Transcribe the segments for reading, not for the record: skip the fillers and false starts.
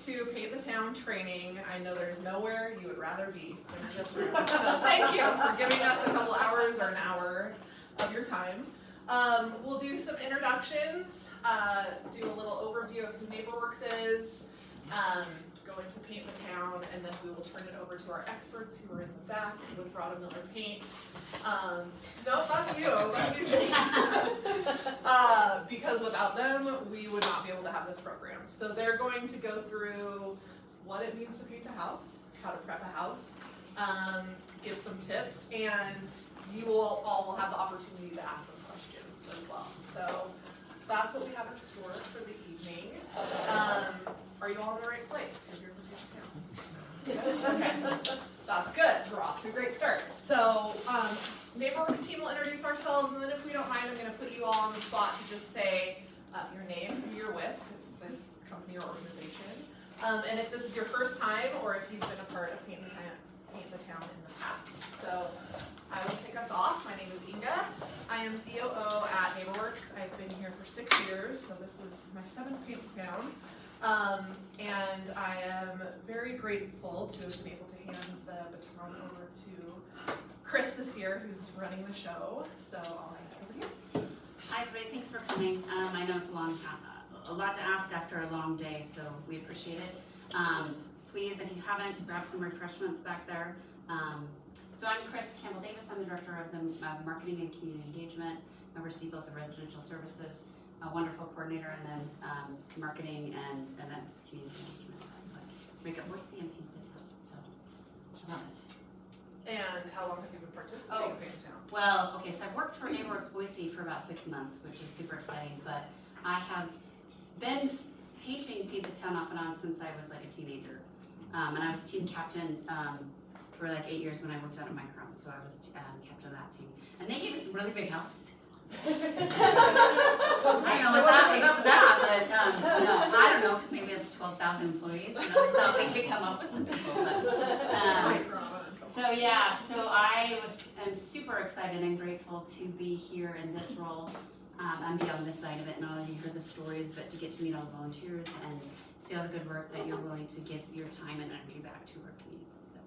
to Paint the Town training. I know there's nowhere you would rather be than in this room. So thank you for giving us a couple hours or an hour of your time. We'll do some introductions, do a little overview of who NeighborWorks is, go into Paint the Town, and then we will turn it over to our experts who are in the back with Rod Miller Paint. No, that's you. That's you, Jake. Because without them, we would not be able to have this program. So they're going to go through what it means to paint a house, how to prep a house, give some tips, and you all will have the opportunity to ask them questions as well. So that's what we have in store for the evening. Are you all in the right place? You're here for Paint the Town. Okay, that's good. We're off to a great start. So NeighborWorks team will introduce ourselves, and then if we don't mind, I'm going to put you all on the spot to just say your name, who you're with, if it's a company or organization, and if this is your first time or if you've been a part of Paint the Town in the past. So I will kick us off. My name is Inga. I am COO at NeighborWorks. I've been here for 6 years, so this is my 7th Paint the Town. And I am very grateful to have been able to hand the baton over to Chris this year, who's running the show. So I'll hand it over to you. Hi, everybody. Thanks for coming. I know it's a lot to ask after a long day, so we appreciate it. Please, if you haven't, grab some refreshments back there. So I'm Chris Campbell-Davis. I'm the Director of the Marketing and Community Engagement. I oversee both the residential services, a wonderful coordinator, and then marketing and events, community engagement. That's like make up Boise and Paint the Town. So I love it. And how long have you been participating in Paint the Town? Well, okay, so I've worked for NeighborWorks Boise for about 6 months, which is super exciting, but I have been painting Paint the Town off and on since I was like a teenager. And I was team captain for like 8 years when I worked out at Micron, so I was captain of that team. And they gave us some really big houses. I don't know what up with that, but no, I don't know, because maybe it's 12,000 employees. You know, they thought we could come up with some people, but so yeah, so I'm super excited and grateful to be here in this role and be on this side of it. Not only hear the stories, but to get to meet all the volunteers and see all the good work that you're willing to give your time and energy back to our community. So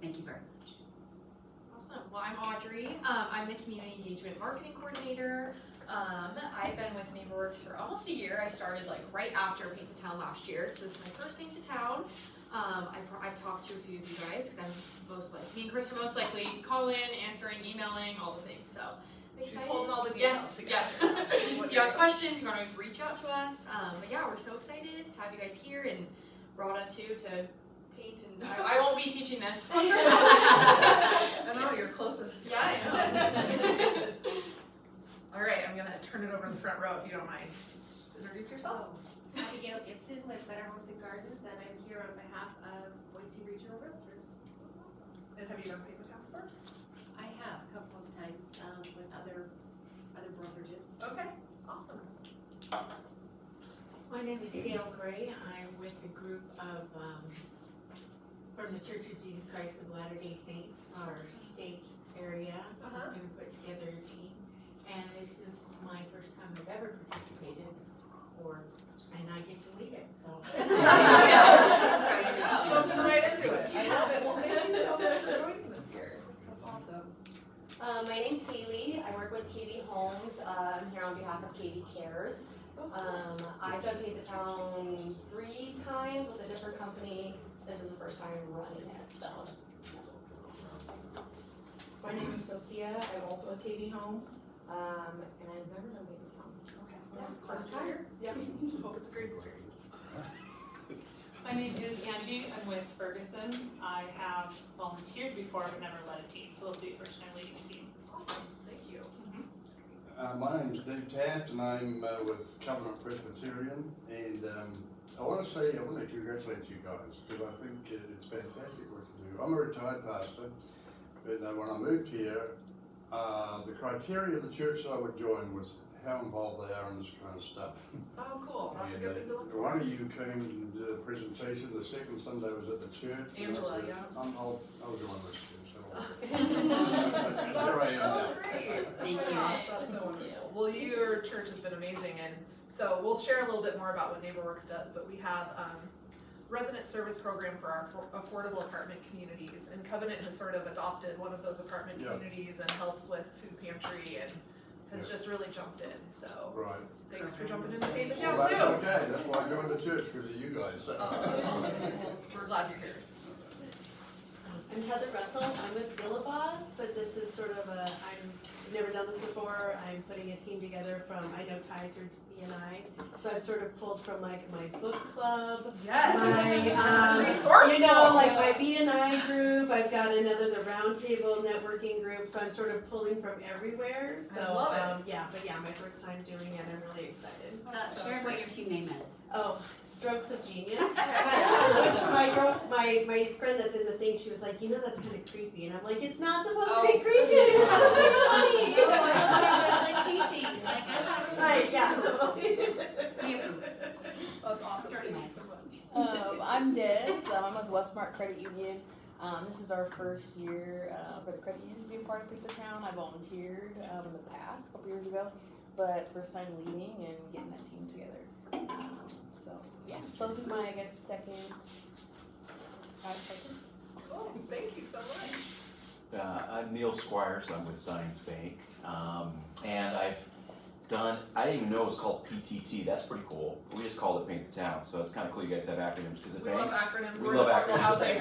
thank you very much. Awesome. Well, I'm Audrey. I'm the Community Engagement Marketing Coordinator. I've been with NeighborWorks for almost a year. I started like right after Paint the Town last year. So this is my first Paint the Town. I've talked to a few of you guys because me and Chris are most likely calling, answering, emailing, all the things. So She's holding all the details together. Yes. If you have questions, you can always reach out to us. But yeah, we're so excited to have you guys here and Rhoda too to paint. And I won't be teaching this. I know, you're closest to Yeah, I know. All right, I'm going to turn it over to the front row if you don't mind. Just introduce yourself. Abigail Gibson with Better Homes and Gardens, and I'm here on behalf of Boise Regional Realtors. And have you done Paint the Town before? I have a couple of times with other brokerages. Okay, awesome. My name is Gail Gray. I'm with a group of from the Church of Jesus Christ of Latter-day Saints, our state area. I was going to put together a team, and this is my first time I've ever participated, and I get to lead it. So Jumping right into it. I love it. Well, thank you so much for joining us here. That's awesome. My name's Haley. I work with KB Homes. I'm here on behalf of KB Cares. I've done Paint the Town 3 times with a different company. This is the first time running it, so. my name is Sophia. I'm also a KB Home, and I've never done Paint the Town. Okay. Yeah, first time. Yeah. Hope it's a great experience. My name is Angie. I'm with Ferguson. I have volunteered before but never led a team, so this will be the first time leading a team. Awesome. Thank you. My name is Dave Taft, and I'm with Covenant Presbyterian, and I want to congratulate you guys, because I think it's fantastic what you do. I'm a retired pastor, but when I moved here, the criteria of the church that I would join was how involved they are in this kind of stuff. Oh, cool. That's a And, good thing to look for. one of you came and did a presentation, the second Sunday was at the church. and I Angela, said, yeah. I'll join this too. So That's here I am so now. great. Thank Oh my you. gosh, that's so wonderful. Well, your church has been amazing, and so we'll share a little bit more about what NeighborWorks does, but we have resident service program for our affordable apartment communities. And Covenant has sort of adopted one of those apartment Yeah. communities and helps with food pantry and has Yeah. just really jumped in. So Right. thanks for jumping in to pay the Well, town that's too. okay, that's why I joined the church, because of you guys. Oh, that's awesome. We're glad you're here. I'm Heather Russell, I'm with Billabos, but this is sort of I've never done this before, I'm putting a team together from, I know Ty through BNI, so I've sort of pulled from like my book club, my, Resourceful. you know, like my BNI group, I've got another, the roundtable networking group, so I'm sort of pulling from everywhere, so, I love it. yeah, but yeah, my first time doing it, I'm really excited. Share what your team name is. Oh, Strokes of Genius. Yeah. Which my friend that's in the thing, she was like, you know, that's kind of creepy, and I'm like, it's not supposed to Oh. be creepy, it's supposed to be funny. Oh, I thought it was like painting, like I thought it was. Right, yeah, totally. That's awesome. Dirty minds. I'm Des. I'm with Westmark Credit Union. This is our first year for the credit union to be a part of Pick the Town. I volunteered in the past, a couple years ago, but first time leading and getting that team together. So yeah, so this is my, I guess, second. Cool. Thank you so much. I'm Neil Squires, I'm with Science Bank, and I didn't even know it was called PTT, that's pretty cool. We just called it Paint the Town, so it's kind of cool you guys have acronyms, because it We love banks. acronyms. We We're love affordable acronyms. housing. We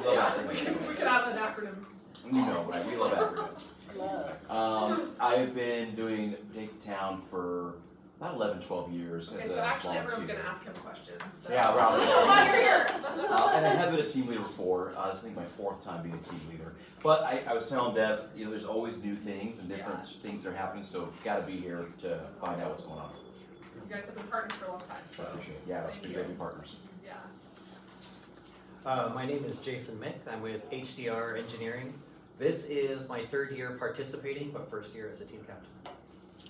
love Yeah, acronyms. we could have an acronym. You know, right, we love acronyms. Love. I've been doing Paint the Town for about 11, 12 years Okay, as so a actually everyone's volunteer. gonna ask him questions. So. Yeah, right. I'm so glad you're here. And I have been a team leader before. I think my fourth time being a team leader. But I was telling Des, you know, there's always new things and different things that are happening, so gotta be here to find out what's going on. You guys have been partners for a long time, So so I appreciate it. Yeah, it's Thank pretty you. great to be partners. yeah. My name is Jason Mick. I'm with HDR Engineering. This is my third year participating, but first year as a team captain.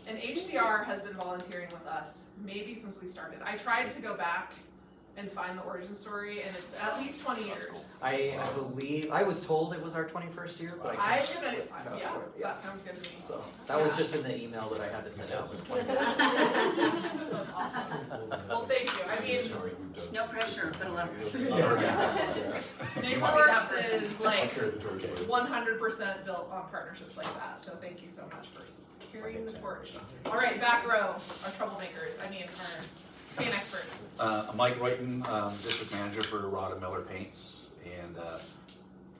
And HDR has been volunteering with us maybe since we started. I tried to go back and find the origin story, and it's at least 20 years. I believe, I was told it was our 21st year, but I I'm can't. gonna, vouch yeah, for it. that sounds good to me. So, that was just in the email that I had to send out. That's awesome. Well, thank you. I mean, No pressure, but a lot of pressure. NeighborWorks is like 100% built on partnerships like that, so thank you so much for carrying the torch. All right, back row, our troublemakers, our paint experts. I'm Mike Whiten, District Manager for Rod & Miller Paints, and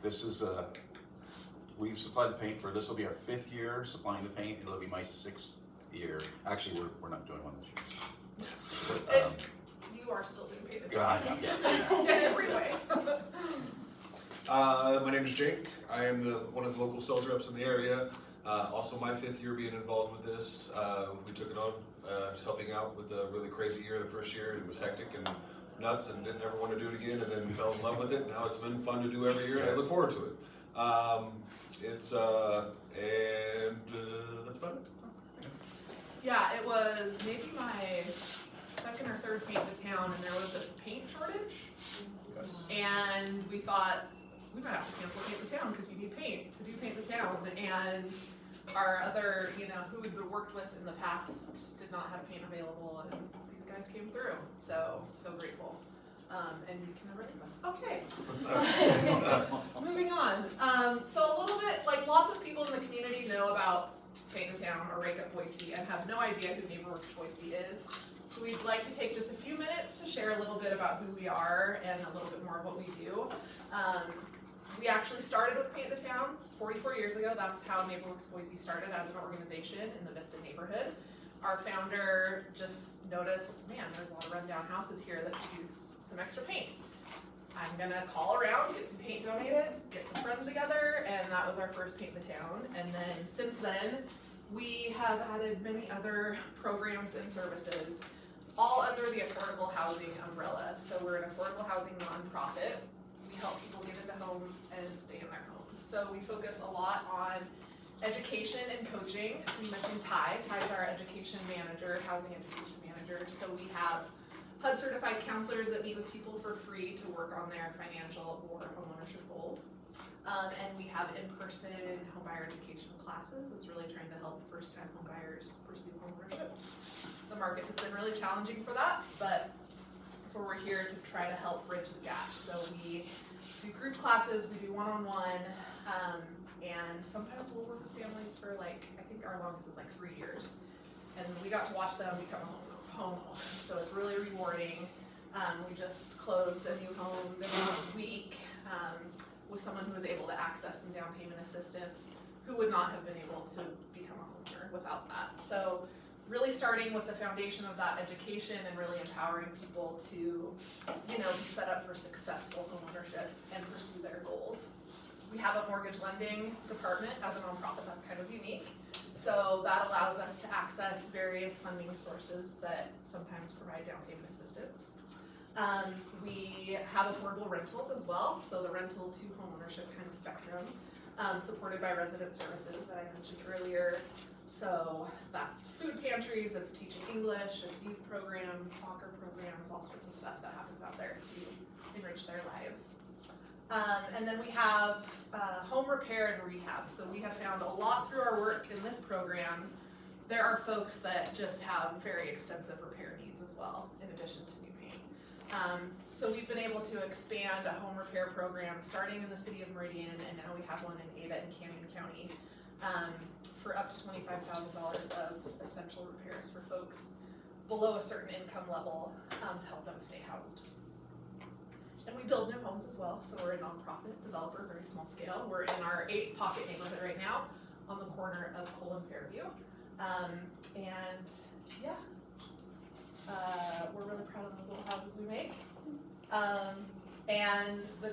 this is, we've supplied the paint for, this will be our 5th year supplying the paint, it'll be my 6th year. Actually, we're not doing one this year. But, You are still doing paint the I town. am, yes. In every way. My name is Jake. I am one of the local sales reps in the area. Also my 5th year being involved with this. We took it on, helping out with a really crazy year the first year. It was hectic and nuts and didn't ever want to do it again, and then fell in love with it. Now it's been fun to do every year and I look forward to it. That's about it. Yeah, it was maybe my second or third paint the town, and there was a paint shortage. And we thought, we might have to cancel Paint the Town because you need paint to do Paint the Town. And our other, who we'd worked with in the past did not have paint available, and these guys came through. So grateful. And you can never leave us. Okay. Moving on. So a little bit, like lots of people in the community know about Paint the Town or Rake Up Boise and have no idea who NeighborWorks Boise is. So we'd like to take just a few minutes to share a little bit about who we are and a little bit more of what we do. We actually started with Paint the Town 44 years ago. That's how NeighborWorks Boise started as an organization in the Vista neighborhood. Our founder just noticed, man, there's a lot of rundown houses here that could use some extra paint. I'm gonna call around, get some paint donated, get some friends together, and that was our first Paint the Town. And then since then, we have added many other programs and services, all under the affordable housing umbrella. So we're an affordable housing nonprofit. We help people get into homes and stay in their homes. So we focus a lot on education and coaching. So you mentioned Ty. Ty's our education manager, housing education manager. So we have HUD certified counselors that meet with people for free to work on their financial or homeownership goals. And we have in-person homebuyer education classes. It's really trying to help first-time homebuyers pursue homeownership. The market has been really challenging for that, but it's That's where we're here to try to help bridge the gap. So we do group classes, we do one-on-one, and sometimes we'll work with families for like, I think our longest is like 3 years. And we got to watch them become a homeowner, so it's really rewarding. We just closed a new home this week with someone who was able to access some down payment assistance, who would not have been able to become a homeowner without that. So really starting with the foundation of that education and really empowering people to, be set up for successful homeownership and pursue their goals. We have a mortgage lending department as a nonprofit that's kind of unique. So that allows us to access various funding sources that sometimes provide down payment assistance. We have affordable rentals as well, so the rental to homeownership kind of spectrum, supported by resident services that I mentioned earlier. So that's food pantries, it's teaching English, it's youth programs, soccer programs, all sorts of stuff that happens out there to enrich their lives. And then we have home repair and rehab. So we have found a lot through our work in this program. There are folks that just have very extensive repair needs as well, in addition to new paint. So we've been able to expand a home repair program starting in the city of Meridian, and now we have one in Ada and Canyon County for up to $25,000 of essential repairs for folks below a certain income level to help them stay housed. And we build new homes as well, so we're a nonprofit developer, very small scale. We're in our 8th pocket neighborhood right now on the corner of Cole and Fairview. We're really proud of those little houses we make. And the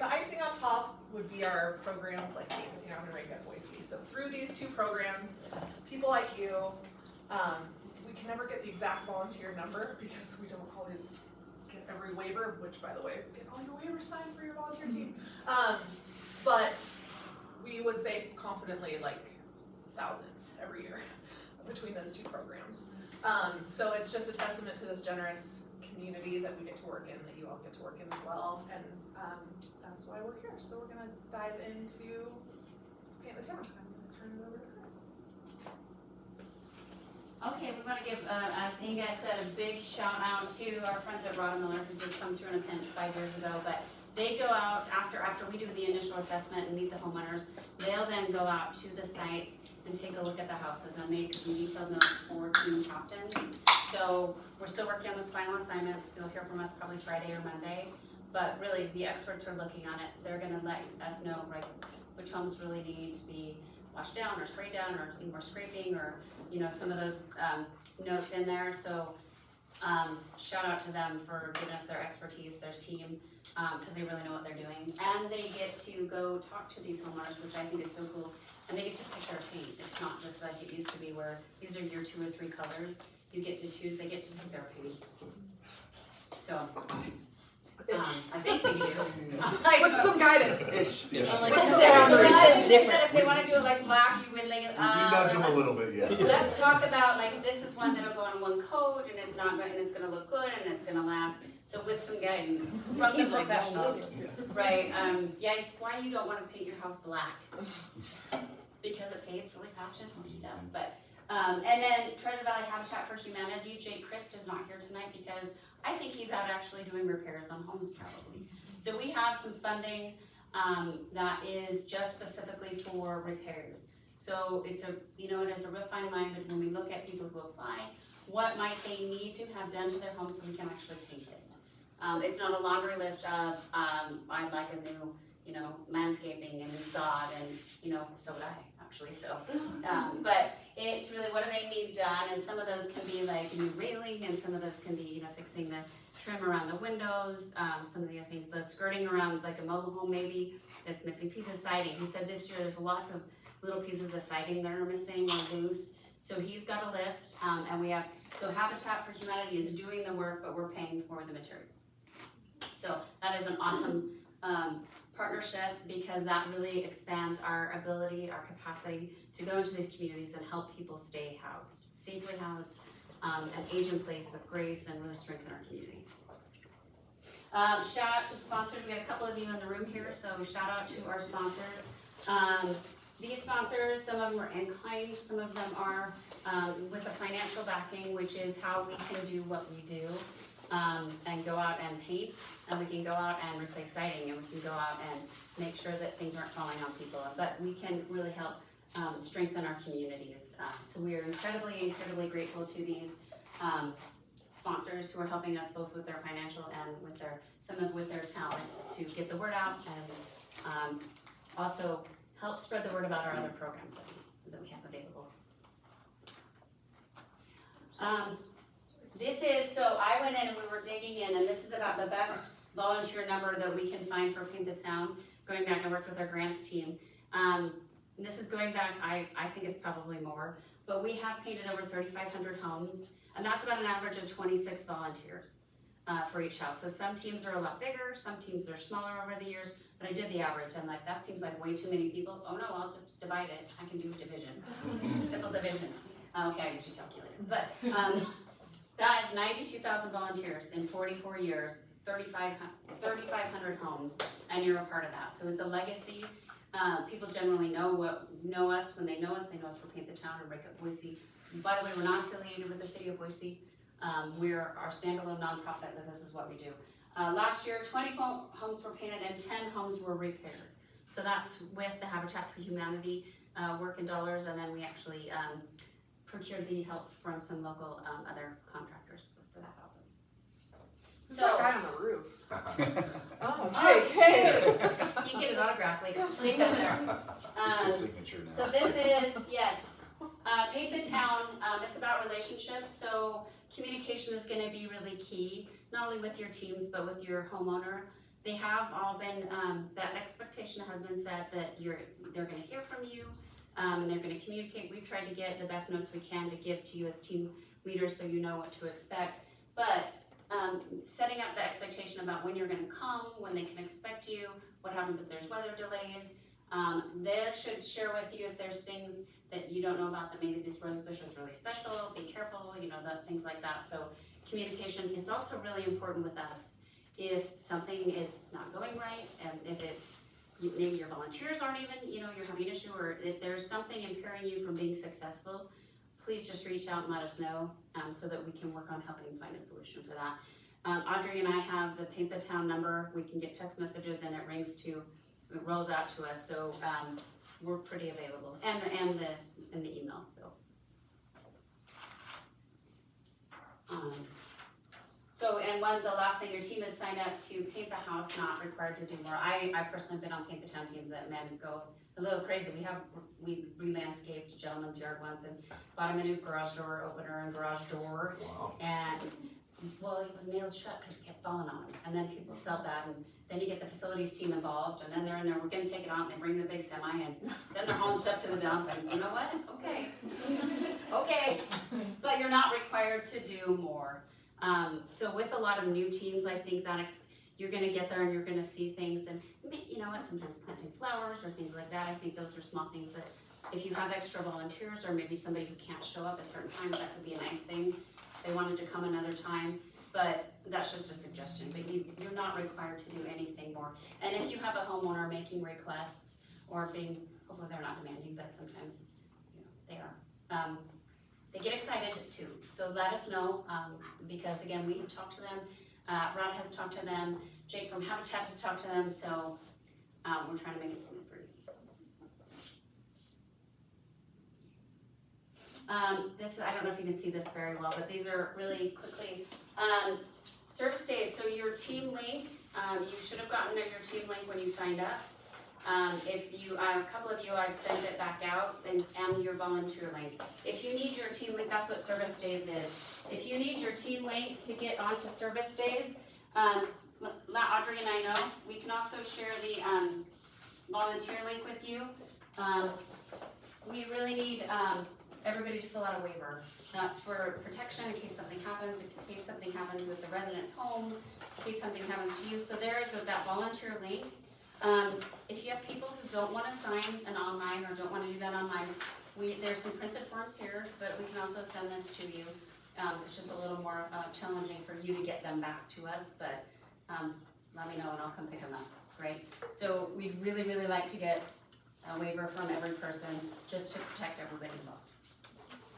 icing on top would be our programs like Paint the Town and Rake Up Boise. So through these 2 programs, people like you, we can never get the exact volunteer number because we don't always get every waiver, which by the way, get all your waivers signed for your volunteer team. But we would say confidently like thousands every year between those 2 programs. So it's just a testament to this generous community that we get to work in, that you all get to work in as well, and that's why we're here. So we're gonna dive into Paint the Town. I'm gonna turn it over to Chris. Okay, we want to give, as Inga said, a big shout out to our friends at Rod Miller, who did come through in a pinch 5 years ago, but they go out after we do the initial assessment and meet the homeowners. They'll then go out to the sites and take a look at the houses, and they could be detailed notes for Team Captain. So we're still working on those final assignments. You'll hear from us probably Friday or Monday, but really the experts are looking on it. They're gonna let us know which homes really need to be washed down or sprayed down or need more scraping or some of those notes in there. So shout out to them for giving us their expertise, their team, because they really know what they're doing. And they get to go talk to these homeowners, which I think is so cool. And they get to pick their paint. It's not just like it used to be where these are your 2 or 3 colors. You get to choose, they get to pick their paint. So, I think they do. With some guidance. They said if they want to do it like black, you would like it. We nudge them a little bit, yeah. Let's talk about this is one that'll go on one coat, and it's not going, and it's going to look good, and it's going to last. So with some guidance from the professionals, right? Why you don't want to paint your house black? Because it fades really fast and but. And then Treasure Valley Habitat for Humanity, Jake Christ is not here tonight because I think he's out actually doing repairs on homes probably. So we have some funding that is just specifically for repairs. So it's it is a real fine line when we look at people who apply, what might they need to have done to their home so we can actually paint it. It's not a laundry list of I'd like a new landscaping and new sod and so would I actually. So but it's really what do they need done, and some of those can be like new railing, and some of those can be fixing the trim around the windows, some of the other things, the skirting around like a mobile home maybe that's missing pieces of siding. He said this year there's lots of little pieces of siding that are missing or loose. So he's got a list, and we have, so Habitat for Humanity is doing the work, but we're paying for the materials. So that is an awesome partnership because that really expands our ability, our capacity to go into these communities and help people stay housed, safely housed, and age in place with grace and really strengthen our communities. Shout out to sponsors. We got a couple of you in the room here, so shout out to our sponsors. These sponsors, some of them are in kind, some of them are with a financial backing, which is how we can do what we do and and go out and paint, and we can go out and replace siding, and we can go out and make sure that things aren't falling on people. But we can really help strengthen our communities. So we are incredibly grateful to these sponsors who are helping us both with their financial and with their talent to get the word out and also help spread the word about our other programs that we have available. So I went in and we were digging in, and this is about the best volunteer number that we can find for Paint the Town. Going back, I worked with our grants team. And this is going back, I think it's probably more, but we have painted over 3,500 homes, and that's about an average of 26 volunteers for each house. So some teams are a lot bigger, some teams are smaller over the years, but I did the average. I'm like, that seems like way too many people. Oh no, I'll just divide it. I can do division, simple division. Okay, I used to calculate it, but that is 92,000 volunteers in 44 years, 3,500 homes, and you're a part of that. So it's a legacy. People generally know us. When they know us for Paint the Town or Break Up Boise. By the way, we're not affiliated with the city of Boise. We're our standalone nonprofit, but this is what we do. Last year, 20 homes were painted and 10 homes were repaired. So that's with the Habitat for Humanity work in dollars, and then we actually procured the help from some local other contractors for that also. Who's that guy on the roof? Oh, Oh, JK. You can get his autograph later. Leave that there. It's his signature now. So this is, yes, Paint the Town. It's about relationships. So communication is going to be really key, not only with your teams, but with your homeowner. They have all been, that expectation has been set that they're going to hear from you, and they're going to communicate. We've tried to get the best notes we can to give to you as team leaders so you know what to expect. But setting up the expectation about when you're going to come, when they can expect you, what happens if there's weather delays. They should share with you if there's things that you don't know about, that maybe this rose bush is really special, be careful, things like that. So communication is also really important with us. If something is not going right, and if it's, maybe your volunteers aren't even, you're having an issue, or if there's something impairing you from being successful, please just reach out and let us know so that we can work on helping find a solution for that. Audrey and I have the Paint the Town number. We can get text messages and it rolls out to us. So we're pretty available, and the email. And the last thing, your team is signed up to paint the house, not required to do more. I personally have been on Paint the Town teams that go a little crazy. We re-landscaped a gentleman's yard once and bought him a new garage door opener and garage door. Wow. And well, it was nailed shut because it kept falling on him. And then people felt bad, and then you get the facilities team involved, and then they're in there, we're gonna take it out, and they bring the big semi, and then they're hauling stuff to the dump, and you know what? Okay. Okay. But you're not required to do more. So with a lot of new teams, I think that you're gonna get there and you're gonna see things, and you know what, sometimes planting flowers or things like that, I think those are small things that if you have extra volunteers or maybe somebody who can't show up at certain times, that could be a nice thing. If they wanted to come another time, but that's just a suggestion, but you're not required to do anything more. And if you have a homeowner making requests or hopefully they're not demanding, but sometimes they are. They get excited too, so let us know, because again, we have talked to them, Rod has talked to them, Jake from Habitat has talked to them, so we're trying to make it smooth for you. I don't know if you can see this very well, but these are really quickly, service days. So your team link, you should have gotten your team link when you signed up. A couple of you, I've sent it back out, and your volunteer link. If you need your team link, that's what service days is. If you need your team link to get onto service days, let Audrey and I know. We can also share the volunteer link with you. We really need everybody to fill out a waiver. That's for protection in case something happens, in case something happens with the resident's home, in case something happens to you. So there's that volunteer link. If you have people who don't want to sign an online or don't want to do that online, there's some printed forms here, but we can also send this to you. It's just a little more challenging for you to get them back to us, but let me know and I'll come pick them up, right? So we'd really, really like to get a waiver from every person just to protect everybody involved.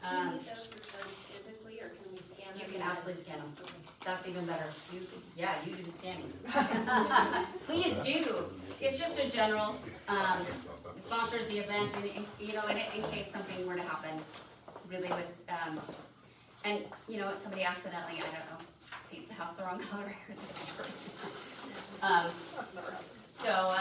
Do you need those returned physically, or can we scan them? You can absolutely scan them. Okay. That's even better. You do the scanning. Please do. It's just a general, sponsors the event, and, in case something were to happen, really with, and, if somebody accidentally, I don't know, paints the house the wrong color. That's never happened. So,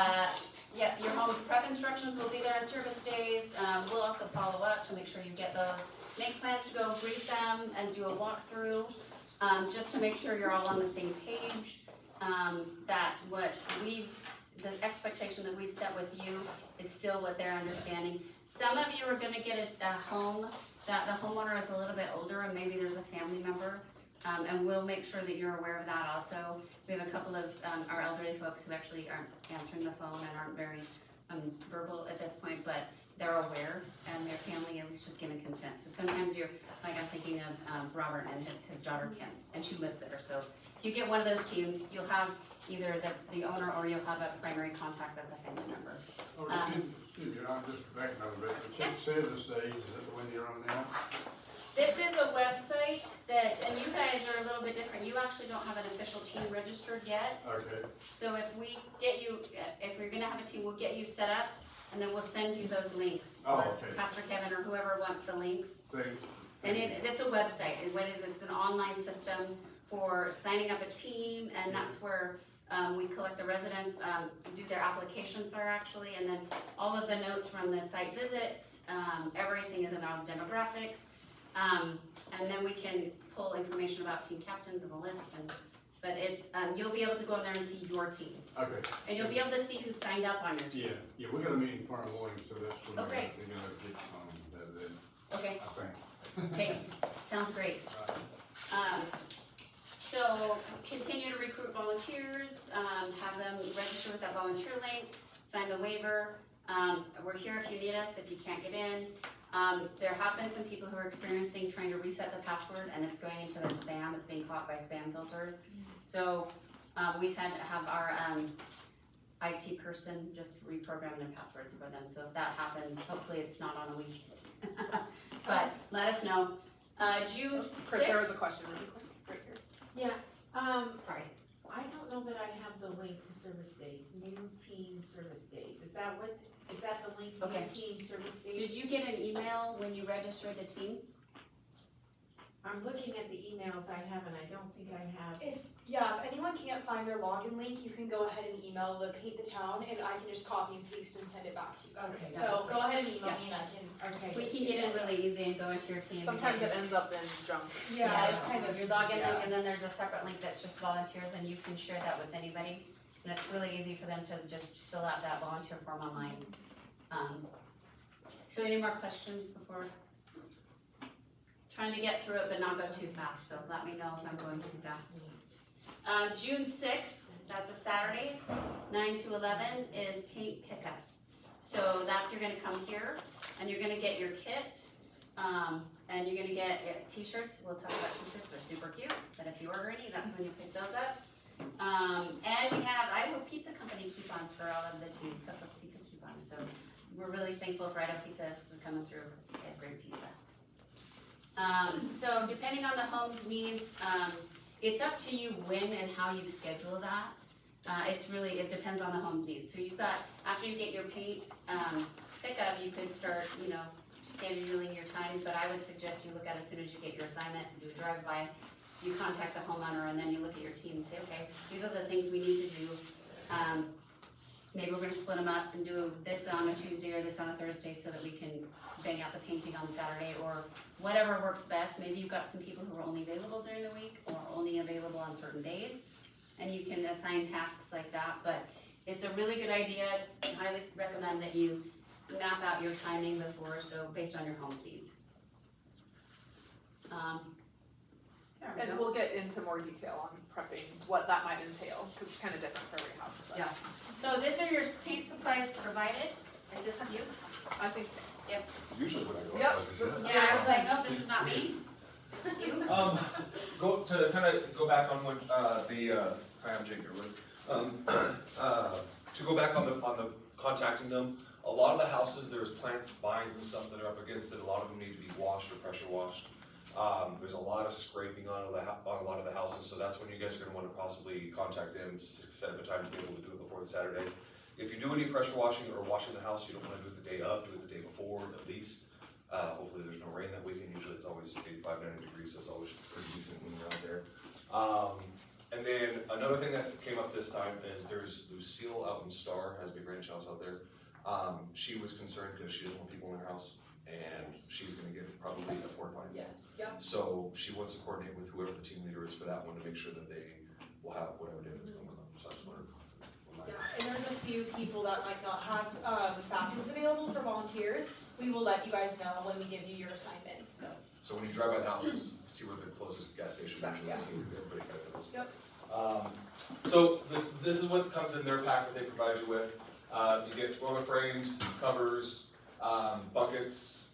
your home's prep instructions will be there on service days. We'll also follow up to make sure you get those. Make plans to go brief them and do a walkthrough, just to make sure you're all on the same page. That the expectation that we've set with you is still what they're understanding. Some of you are gonna get a home that the homeowner is a little bit older and maybe there's a family member. And we'll make sure that you're aware of that also. We have a couple of our elderly folks who actually aren't answering the phone and aren't very verbal at this point, but they're aware and their family at least has given consent. So sometimes I'm thinking of Robert and his daughter Kim, and she lives there. So if you get one of those teams, you'll have either the owner or you'll have a primary contact that's a family member. Excuse me, I'm just backing up a bit. It says service days, is that the one you're on now? This is a website that, and you guys are a little bit different. You actually don't have an official team registered yet. Okay. So if we're gonna have a team, we'll get you set up, and then we'll send you those links. Oh, Or okay. Pastor Kevin or whoever wants the links. Thanks. And it's a website, and it's an online system for signing up a team, and that's where we collect the residents, do their applications there actually, and then all of the notes from the site visits, everything is in our demographics. And then we can pull information about team captains and the list, but you'll be able to go in there and see your team. Okay. And you'll be able to see who signed up on your team. Yeah, we got a meeting tomorrow morning, so that's when Oh, great. we're gonna get on that then, Okay, I think. okay, sounds great. So continue to recruit volunteers, have them register with that volunteer link, sign the waiver. We're here if you need us, if you can't get in. There have been some people who are experiencing trying to reset the password and it's going into their spam, it's being caught by spam filters. So, we've had to have our, IT person just reprogram their passwords for them, so if that happens, hopefully it's not on a weekend. But let us know. June Chris, there was 6th, a question really quick, right here. Yeah, sorry, I don't know that I have the link to service days, new team service days. Is that the link, Okay. new team service days? did you get an email when you registered the team? I'm looking at the emails I have and I don't think I have. If anyone can't find their login link, you can go ahead and email the Paint the Town, and I can just copy and paste and send it back to you guys. Okay. So go ahead and email Yeah. me and I can. Okay. We can get in really easy and go into your team. Sometimes it ends up in junk. Yeah, it's kind of your login link, Yeah. and then there's a separate link that's just volunteers, and you can share that with anybody. And it's really easy for them to just fill out that volunteer form online. So any more questions before? Trying to get through it, but not go too fast, so let me know if I'm going too fast. June 6th, that's a Saturday, 9 to 11 is paint pickup. So you're gonna come here, and you're gonna get your kit, and you're gonna get t-shirts. We'll talk about t-shirts, they're super cute, but if you order any, that's when you pick those up. And we have Idaho Pizza Company coupons for all of the teams, couple of pizza coupons, so we're really thankful for Idaho Pizza for coming through, because they have great pizza. So depending on the home's needs, it's up to you when and how you schedule that. It depends on the home's needs. So you've got, after you get your paint pickup, you could start, scheduling your time, but I would suggest you look at it as soon as you get your assignment, do a drive-by, you contact the homeowner, and then you look at your team and say, okay, these are the things we need to do. Maybe we're gonna split them up and do this on a Tuesday or this on a Thursday so that we can bang out the painting on Saturday, or whatever works best. Maybe you've got some people who are only available during the week or only available on certain days, and you can assign tasks like that. But it's a really good idea. I highly recommend that you map out your timing before, so based on your home's needs. There we And go. we'll get into more detail on prepping, what that might entail, because it's kind of different for every house. But Yeah. So these are your paint supplies provided. Is this you? I think, Yep. Usually when I go. Yep, out, this is- Yeah, I was like, nope, this is not me. This is you. Go back on when hi, I'm Jake Irwin. To go back on the contacting them. A lot of the houses, there's plants, vines and stuff that are up against it. A lot of them need to be washed or pressure washed. There's a lot of scraping on a lot of the houses, so that's when you guys are gonna wanna possibly contact them, set up a time to be able to do it before the Saturday. If you do any pressure washing or washing the house, you don't wanna do it the day of, do it the day before at least. Hopefully there's no rain that weekend, usually it's always 85, 90 degrees, so it's always pretty decent when you're out there. And then another thing that came up this time is there's Lucille out in Star, has a big ranch house out there. She was concerned because she doesn't want people in her house, and she's gonna get probably a porta potty. Yes, yep. So she wants to coordinate with whoever the team leader is for that one to make sure that they will have whatever day that's coming up, so I just wondered. Yeah, and there's a few people that might not have bathrooms available for volunteers. We will let you guys know when we give you your assignments, so. So when you drive by the houses, see where the closest gas station usually is, so everybody kind of knows. Yep. So this is what comes in their pack that they provide you with. You get roller frames, covers, buckets,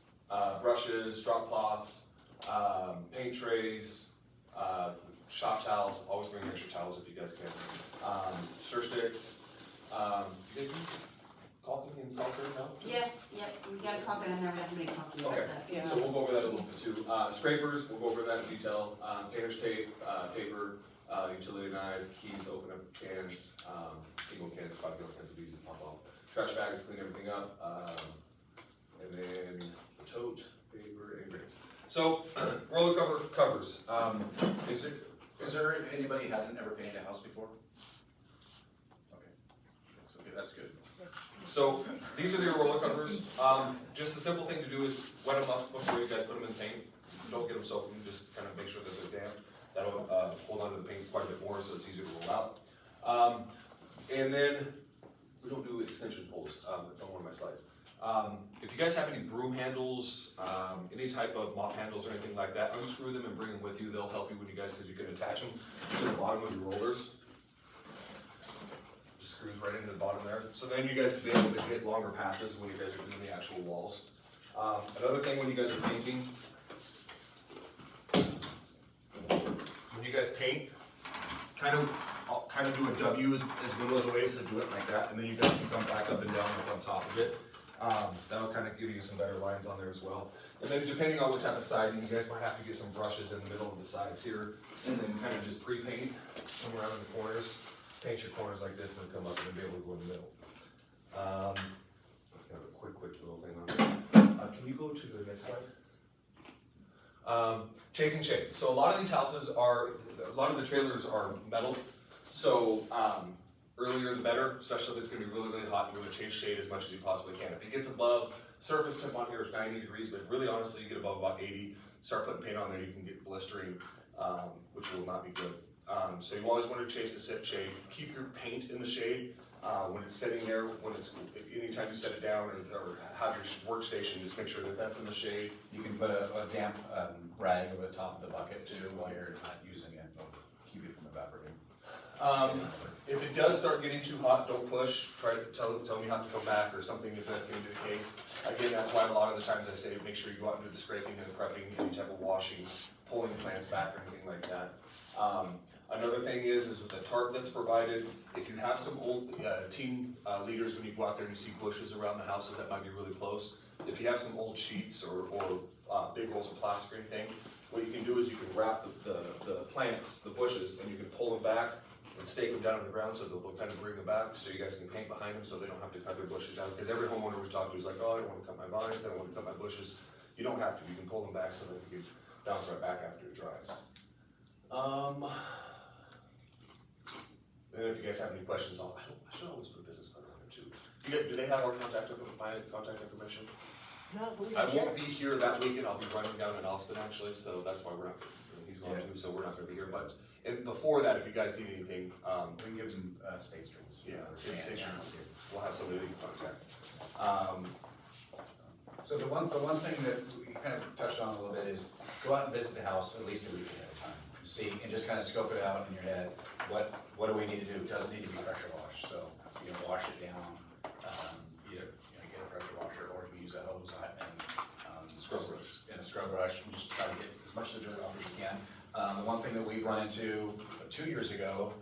brushes, drop cloths, paint trays, shop towels. Always bring extra towels if you guys can. Stir sticks. Did you caulking and caulker now? Yes, yep, we got a caulking in there, we have to make caulking. Okay, but, so we'll go over that a little bit too. Scrapers, we'll go over that in detail. Painter's tape, paper, utility knife, keys to open up cans, single cans, 5 gallon cans of easy to pop off. Trash bags to clean everything up, and then the tote, paper, and grades. So, roller covers. Is there anybody who hasn't ever painted a house before? Okay, so that's good. So, these are the roller covers. Just a simple thing to do is wet them up before you guys put them in paint. Don't get them soaking, just kind of make sure that they're damp. That'll hold onto the paint quite a bit more, so it's easier to roll out. And then, we don't do extension poles, it's on one of my slides. If you guys have any broom handles, any type of mop handles or anything like that, unscrew them and bring them with you. They'll help you with you guys because you can attach them to the bottom of your rollers. Just screws right into the bottom there. So then you guys can be able to get longer passes when you guys are doing the actual walls. Another thing when you guys are painting, when you guys paint, kind of do a W is one of the ways to do it like that, and then you guys can come back up and down on top of it. That'll kind of give you some better lines on there as well. And then depending on what type of siding, you guys might have to get some brushes in the middle of the sides here, and then kind of just pre-paint, come around in the corners, paint your corners like this, and then come up and be able to go in the middle. That's kind of a quick little thing on there. Can you go to the next slide? Chasing shade. So a lot of these houses a lot of the trailers are metal. So earlier the better, especially if it's gonna be really, really hot, you wanna chase shade as much as you possibly can. If it gets above, surface temp on here is 90 degrees, but really honestly, you get above about 80, start putting paint on there, you can get blistering, which will not be good. So you always wanna chase the set shade. Keep your paint in the shade. When it's sitting there, anytime you set it down or have your workstation, just make sure that that's in the shade. You can put a damp rag over the top of the bucket too while you're not using it. It'll keep it from evaporating. If it does start getting too hot, don't push. Try to tell me you have to come back or something if that's going to be the case. Again, that's why a lot of the times I say make sure you go out and do the scraping and prepping, any type of washing, pulling plants back or anything like that. Another thing is with the tarp that's provided, if you have some old team leaders, when you go out there and you see bushes around the houses that might be really close, if you have some old sheets or big rolls of plastic or anything, what you can do is you can wrap the plants, the bushes, and you can pull them back and stake them down to the ground so they'll kind of bring them back so you guys can paint behind them so they don't have to cut their bushes down. Because every homeowner we talk to is like, oh, I don't want to cut my vines, I don't want to cut my bushes. You don't have to, you can pull them back so that you can bounce right back after it dries. And if you guys have any questions, I should always put a business card on there too. Do they have my contact information? No, I won't be here that weekend, I'll be running down in Austin actually, so that's why we're not, he's going to, so we're not gonna be here, but before that, if you guys need anything, We can give them state streets. yeah, state streets, we'll have somebody that you can contact. So the one thing that we kind of touched on a little bit is go out and visit the house at least a week ahead of time. See, and just kind of scope it out in your head. What do we need to do? It doesn't need to be pressure washed, so you can wash it down. Either get a pressure washer or you can use a hose and a scrub brush and just try to get as much of the dirt off as you can. The one thing that we've run into 2 years ago,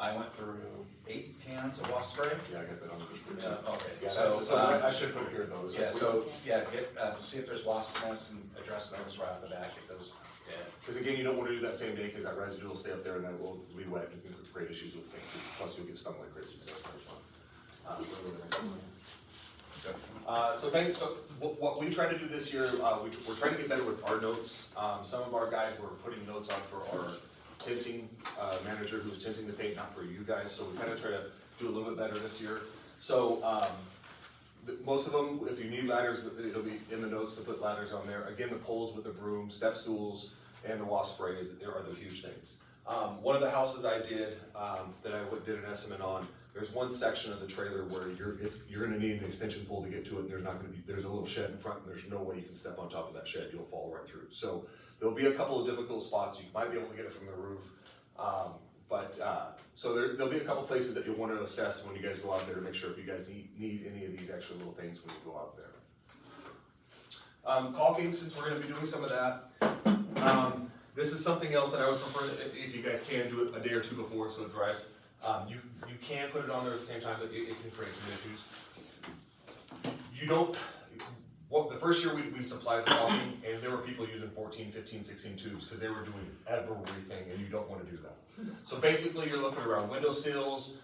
I went through 8 cans of wasp spray. Yeah, I got that on the list. Yeah, okay, Yeah, so, so I should put it here though. yeah, so, yeah, get, see if there's wasp nests and address those right off the bat, get those dead. Because again, you don't want to do that same day because that residue will stay up there and then it will be wet and you can create issues with the paint. Plus you'll get stung like crazy, so it's not fun. So what we try to do this year, we're trying to get better with our notes. Some of our guys were putting notes on for our tinting manager who's tinting the paint, not for you guys. So we kind of try to do a little bit better this year. So most of them, if you need ladders, it'll be in the notes to put ladders on there. Again, the poles with the broom, step stools, and the wasp spray are the huge things. One of the houses I did that I did an estimate on, there's one section of the trailer where you're gonna need an extension pole to get to it, and there's a little shed in front, and there's no way you can step on top of that shed, you'll fall right through. So there'll be a couple of difficult spots, you might be able to get it from the roof, so there'll be a couple places that you'll want to assess when you guys go out there to make sure if you guys need any of these extra little things when you go out there. Caulking, since we're gonna be doing some of that, this is something else that I would prefer, if you guys can do it a day or two before so it dries. You can put it on there at the same time, but it can create some issues. The first year we supplied the caulking, and there were people using 14, 15, 16 tubes because they were doing everything, and you don't want to do that. So basically you're looking around windowsills,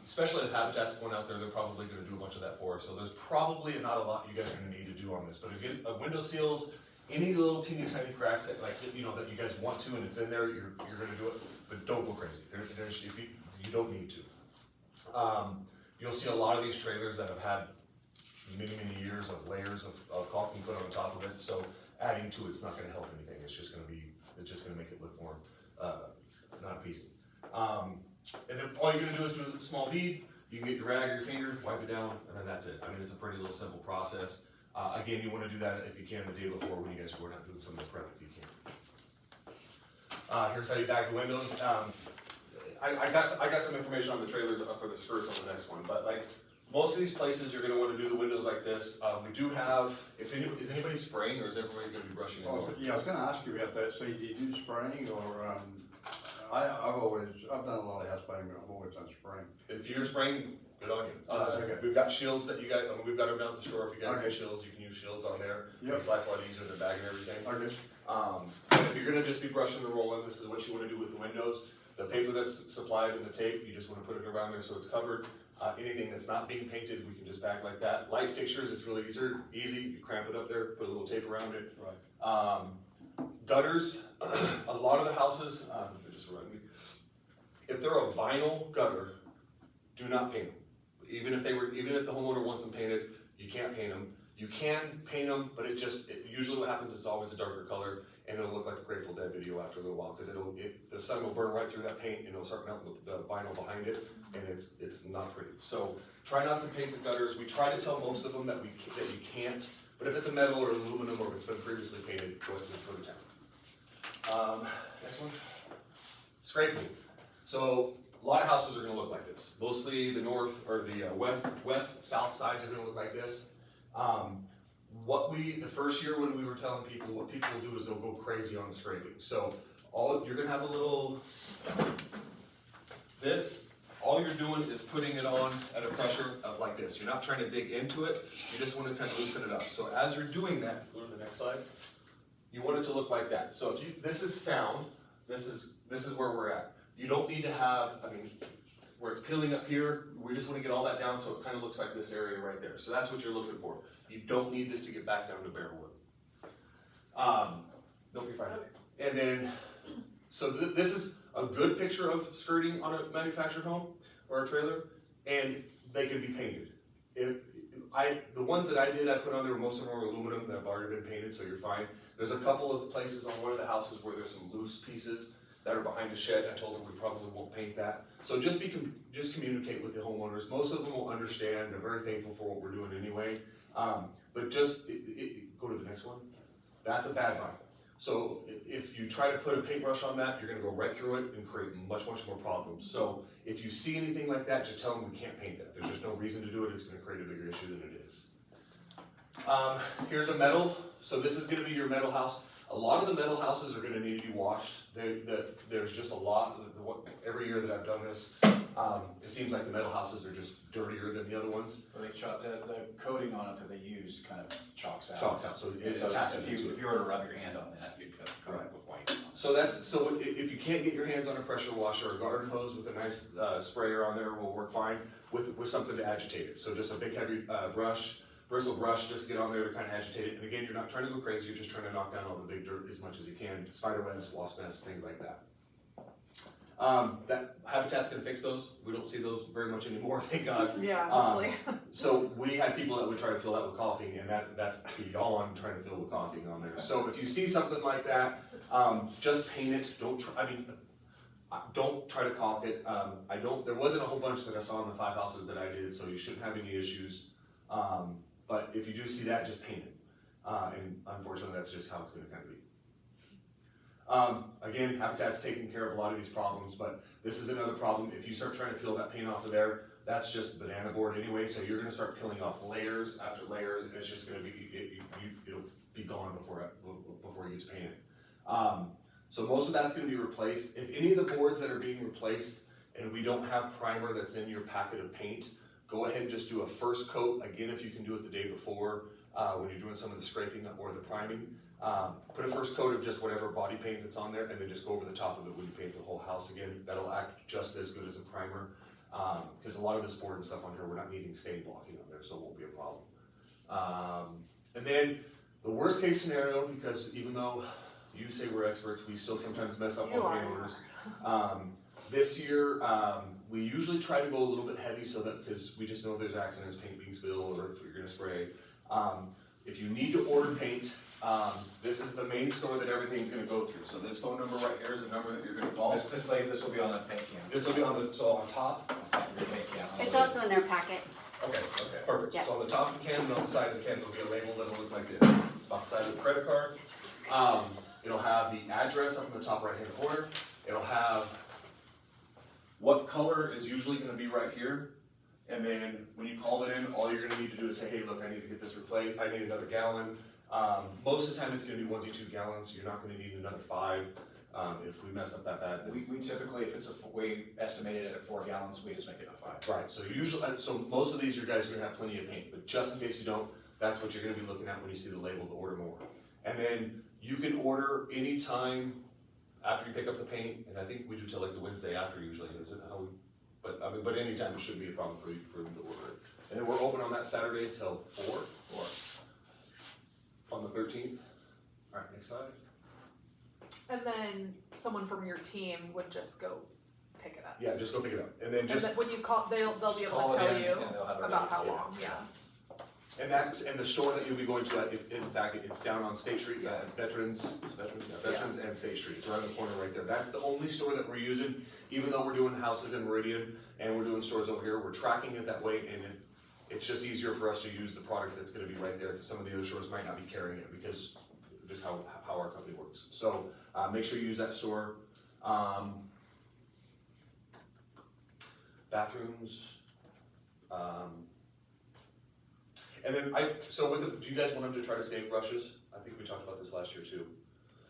especially if Habitat's going out there, they're probably going to do a bunch of that for us. So there's probably not a lot you guys are going to need to do on this, but again, windowsills, any little teeny tiny cracks that that you guys want to and it's in there, you're going to do it, but don't go crazy. You don't need to. You'll see a lot of these trailers that have had many years of layers of caulking put on top of it, so adding to it's not going to help anything. It's just going to make it look more not appeasing. And then all you're going to do is do a small bead. You can get your rag or your finger, wipe it down, and then that's it. I mean, it's a pretty little simple process. Again, you want to do that if you can the day before when you guys are going out doing some of the prep if you can. Here's how you bag the windows. I got some information on the trailers for the skirts on the next one, but like most of these places, you're going to want to do the windows like this. We do have, is anybody spraying or is everybody going to be brushing it? Yeah, I was going to ask you about that. So do you do spraying or, I've done a lot of house painting, but I've always done spraying. If you're spraying, good on you. Okay. We've got shields that you guys, we've got them down at the store. If you guys need shields, you can use shields on there. Yep. Makes life a lot easier than bagging everything. Okay. And if you're gonna just be brushing and rolling, this is what you wanna do with the windows. The paper that's supplied and the tape, you just wanna put it around there so it's covered. Anything that's not being painted, we can just bag like that. Light fixtures, it's really easy. You cramp it up there, put a little tape around it. Right. Gutters, a lot of the houses, it just reminded me, if they're a vinyl gutter, do not paint them. Even if the homeowner wants them painted, you can't paint them. You can paint them, but usually what happens is it's always a darker color, and it'll look like a Grateful Dead video after a little while, because the sun will burn right through that paint, and it'll start melting the vinyl behind it, and it's not pretty. So try not to paint the gutters. We try to tell most of them that you can't, but if it's a metal or aluminum or if it's been previously painted, go ahead and put it down. Next one. Scraping. So a lot of houses are going to look like this. Mostly the north or the west, south sides are going to look like this. The first year when we were telling people, what people will do is they'll go crazy on the scraping. So you're going to have a little, all you're doing is putting it on at a pressure of like this. You're not trying to dig into it, you just want to kind of loosen it up. So as you're doing that, go to the next slide, you want it to look like that. So this is sound, this is where we're at. You don't need to have, where it's peeling up here, we just want to get all that down so it kind of looks like this area right there. So that's what you're looking for. You don't need this to get back down to bare wood. Don't be frightened. And then, so this is a good picture of skirting on a manufactured home or a trailer, and they can be painted. The ones that I did, I put on there, most of them were aluminum that have already been painted, so you're fine. There's a couple of places on one of the houses where there's some loose pieces that are behind the shed. I told them we probably won't paint that. So just communicate with the homeowners. Most of them will understand. They're very thankful for what we're doing anyway. But just go to the next one. That's a bad vinyl. So if you try to put a paintbrush on that, you're going to go right through it and create much more problems. So if you see anything like that, just tell them we can't paint that. There's just no reason to do it. It's going to create a bigger issue than it is. Here's a metal. So this is going to be your metal house. A lot of the metal houses are gonna need to be washed. There's just a lot, every year that I've done this, it seems like the metal houses are just dirtier than the other ones. Well, the coating on it that they use kind of chalks out. Chalks out, so it's So attached if to you, it. if you were to rub your hand on that, you'd come up with white. So if you can't get your hands on a pressure washer or garden hose with a nice sprayer on there will work fine with something to agitate it. So just a big heavy bristle brush, just get on there to kind of agitate it. And again, you're not trying to go crazy, you're just trying to knock down all the big dirt as much as you can, spider webs, wasp nests, things like that. That Habitat's gonna fix those. We don't see those very much anymore, thank God. Yeah, hopefully. So we had people that would try to fill that with caulking, and that's beyond trying to fill with caulking on there. So if you see something like that, just paint it. Don't try to caulk it. There wasn't a whole bunch that I saw in the 5 houses that I did, so you shouldn't have any issues. But if you do see that, just paint it. And unfortunately, that's just how it's gonna kind of be. Again, Habitat's taking care of a lot of these problems, but this is another problem. If you start trying to peel that paint off of there, that's just banana board anyway, so you're gonna start peeling off layers after layers, and it's just gonna be, it'll be gone before you get to paint it. So most of that's gonna be replaced. If any of the boards that are being replaced and we don't have primer that's in your packet of paint, go ahead and just do a first coat. Again, if you can do it the day before, when you're doing some of the scraping or the priming. Put a first coat of just whatever body paint that's on there, and then just go over the top of it when you paint the whole house again. That'll act just as good as a primer, because a lot of this board and stuff on here, we're not needing stain blocking on there, so it won't be a problem. And then the worst case scenario, because even though you say we're experts, we still sometimes mess up on paint orders. This year, we usually try to go a little bit heavy so that, because we just know there's accidents, paint being spilled, or if you're gonna spray. If you need to order paint, this is the main store that everything's gonna go through. So this phone number right here is the number that you're gonna call. This will be on that paint can. This will be on the, so on top? On top of your paint can. It's also in their packet. Okay, perfect. Yeah. So on the top of the can and on the side of the can, there'll be a label that'll look like this. It's about the size of a credit card. It'll have the address up in the top right-hand corner. It'll have what color is usually gonna be right here. And then when you call it in, all you're gonna need to do is say, hey, look, I need to get this replaced. I need another gallon. Most of the time it's gonna be 2 gallons. You're not gonna need another 5 if we mess up that bad. We typically, if it's we estimate it at 4 gallons, we just make it a 5. Right, so most of these, you guys are gonna have plenty of paint, but just in case you don't, that's what you're gonna be looking at when you see the label to order more. And then you can order anytime after you pick up the paint, and I think we do till like the Wednesday after usually, isn't how we, but anytime it shouldn't be a problem for them to order it. And then we're open on that Saturday till 4. On the 13th. All right, next slide. And then someone from your team would just go pick it up. Yeah, just go pick it up, and then just. And then when you call, they'll be able call to it tell in you and they'll have it about ready. how long, yeah. And the store that you'll be going to, in fact, it's down on State Street, Veterans and State Street. It's right on the corner right there. That's the only store that we're using, even though we're doing houses in Meridian and we're doing stores over here. We're tracking it that way, and it's just easier for us to use the product that's going to be right there, because some of the other stores might not be carrying it because of just how our company works. So make sure you use that store. Bathrooms. And then do you guys want them to try to save brushes? I think we talked about this last year too.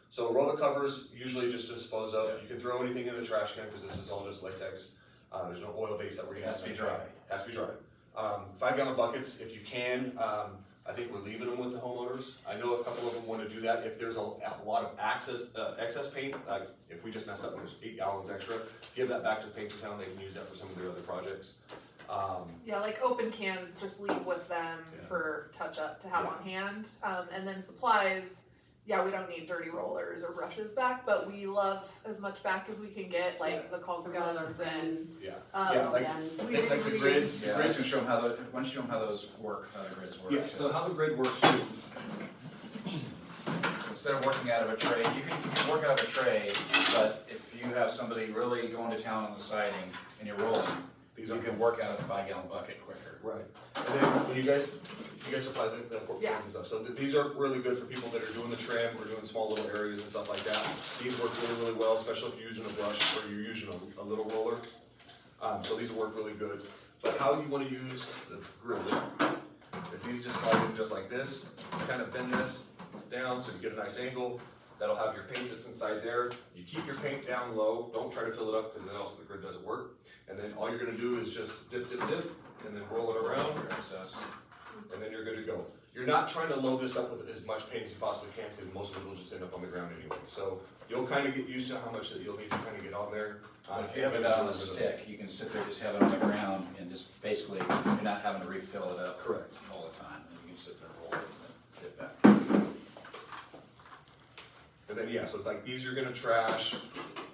So roller covers, usually just dispose of. You can throw anything in the trash can because this is all just latex. There's no oil base that we're using. Has to be dry. Has to be dry. 5-gallon buckets, if you can. I think we're leaving them with the homeowners. I know a couple of them want to do that. If there's a lot of excess paint, like if we just messed up and there's 8 gallons extra, give that back to Paint to Town. They can use that for some of their other projects. Yeah, like open cans, just leave with them for touch up to have on hand. And then supplies, yeah, we don't need dirty rollers or brushes back, but we love as much back as we can get, like the caulk guns and like the grids. The grids can show them how why don't you show them how those work, how the grids work. Yeah, so how the grid works too. Instead of working out of a tray, you can work out of a tray, but if you have somebody really going to town on the siding and you're rolling, you can work out of the 5-gallon bucket quicker. Right. And then when you guys supply the pork cans and stuff, so these are really good for people that are doing the trim or doing small little areas and stuff like that. These work really, really well, especially if you're using a brush or you're using a little roller. So these will work really good. But how you want to use the grill is these just slide in just like this, kind of bend this down so you get a nice angle. that'll have your paint that's inside there. You keep your paint down low, don't try to fill it up because then also the grid doesn't work. And then all you're gonna do is just dip, dip, dip, and then roll it around, and then you're good to go. You're not trying to load this up with as much paint as you possibly can because most of it will just end up on the ground anyway. So you'll kind of get used to how much that you'll need to kind of get on there. If you have it on a stick, you can sit there, just have it on the ground, and just basically, you're not having to refill it up. Correct. All the time, and you can sit there and roll it and then dip back. And then, yeah, so like these you're gonna trash.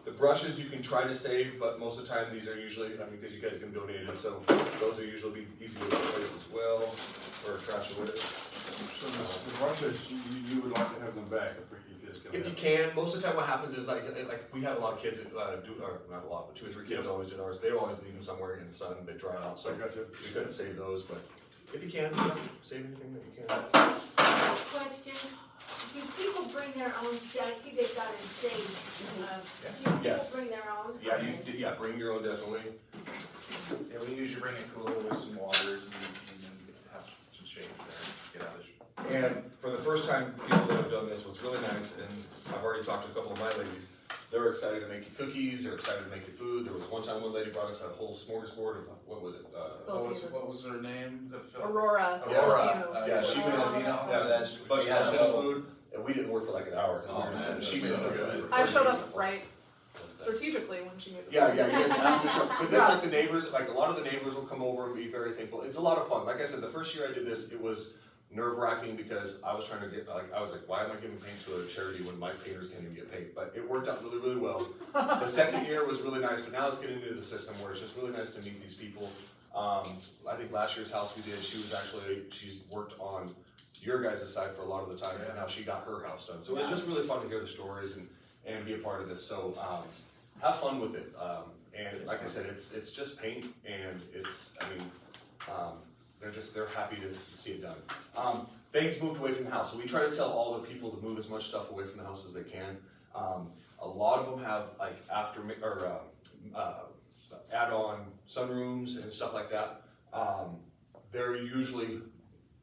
The brushes you can try to save, but most of the time these are usually, I mean, because you guys can donate it, so those are usually be easy to replace as well, or trash away. So the brushes, you would like to have them back if your kids come If you out. can, most of the time what happens is like we have a lot of kids that do, or not a lot, but 2 or 3 kids always did ours. They always leave them somewhere in the sun, they dry out, so I got you. we couldn't save those, but if you can, save anything that you can. Question, do people bring their own shade? I see they've got a shade. Do people Yes. bring their own? Yeah, bring your own definitely. Yeah, we usually bring a cooler with some waters and then have some shade there, get out of the shade. And for the first time, people that have done this, what's really nice, and I've already talked to a couple of my ladies, they're excited to make you cookies, they're excited to make you food. There was one time one lady brought us a whole smorgasbord of, what was it? What was her name? Aurora. Aurora. Yeah, she made us, Filipino. that's a bunch of Filipino food, and we didn't work for like an hour, because we were just man, sitting, she that's made so it good. good. I showed up right strategically when she made the Yeah, you guys have to show. But then Yeah. like the neighbors, like a lot of the neighbors will come over and be very thankful. It's a lot of fun. Like I said, the first year I did this, it was nerve-wracking because I was trying to get, like, I was like, why am I giving paint to a charity when my painters can't even get paint? But it worked out really, really well. The second year was really nice, but now it's getting into the system where it's just really nice to meet these people. I think last year's house we did, she's worked on your guys' side for a lot of the times, and now she got her house done. So it was just really fun to hear the stories and be a part of this. So have fun with it. And like I said, it's just paint, and it's, I mean, they're happy to see it done. Things moved away from the house, so we try to tell all the people to move as much stuff away from the house as they can. A lot of them have like add-on sunrooms and stuff like that. They're usually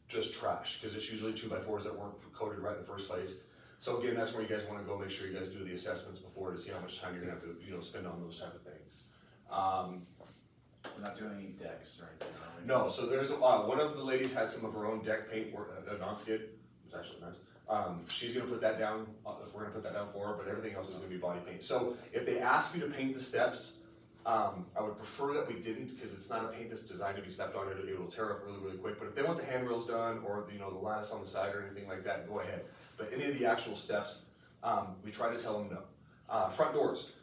just trash because it's usually 2x4s that weren't coated right in the first place. So again, that's where you guys want to go. Make sure you guys do the assessments before to see how much time you're gonna have to spend on those type of things. We're not doing any decks or anything, are we? No, so there's one of the ladies had some of her own deck paint, a non-skid. It was actually nice. She's gonna put that down. We're gonna put that down for her, but everything else is gonna be body paint. So if they ask you to paint the steps, I would prefer that we didn't because it's not a paint that's designed to be stepped on. It will tear up really, really quick. But if they want the handrails done or the lattice on the side or anything like that, go ahead. But any of the actual steps, we try to tell them no. Front doors.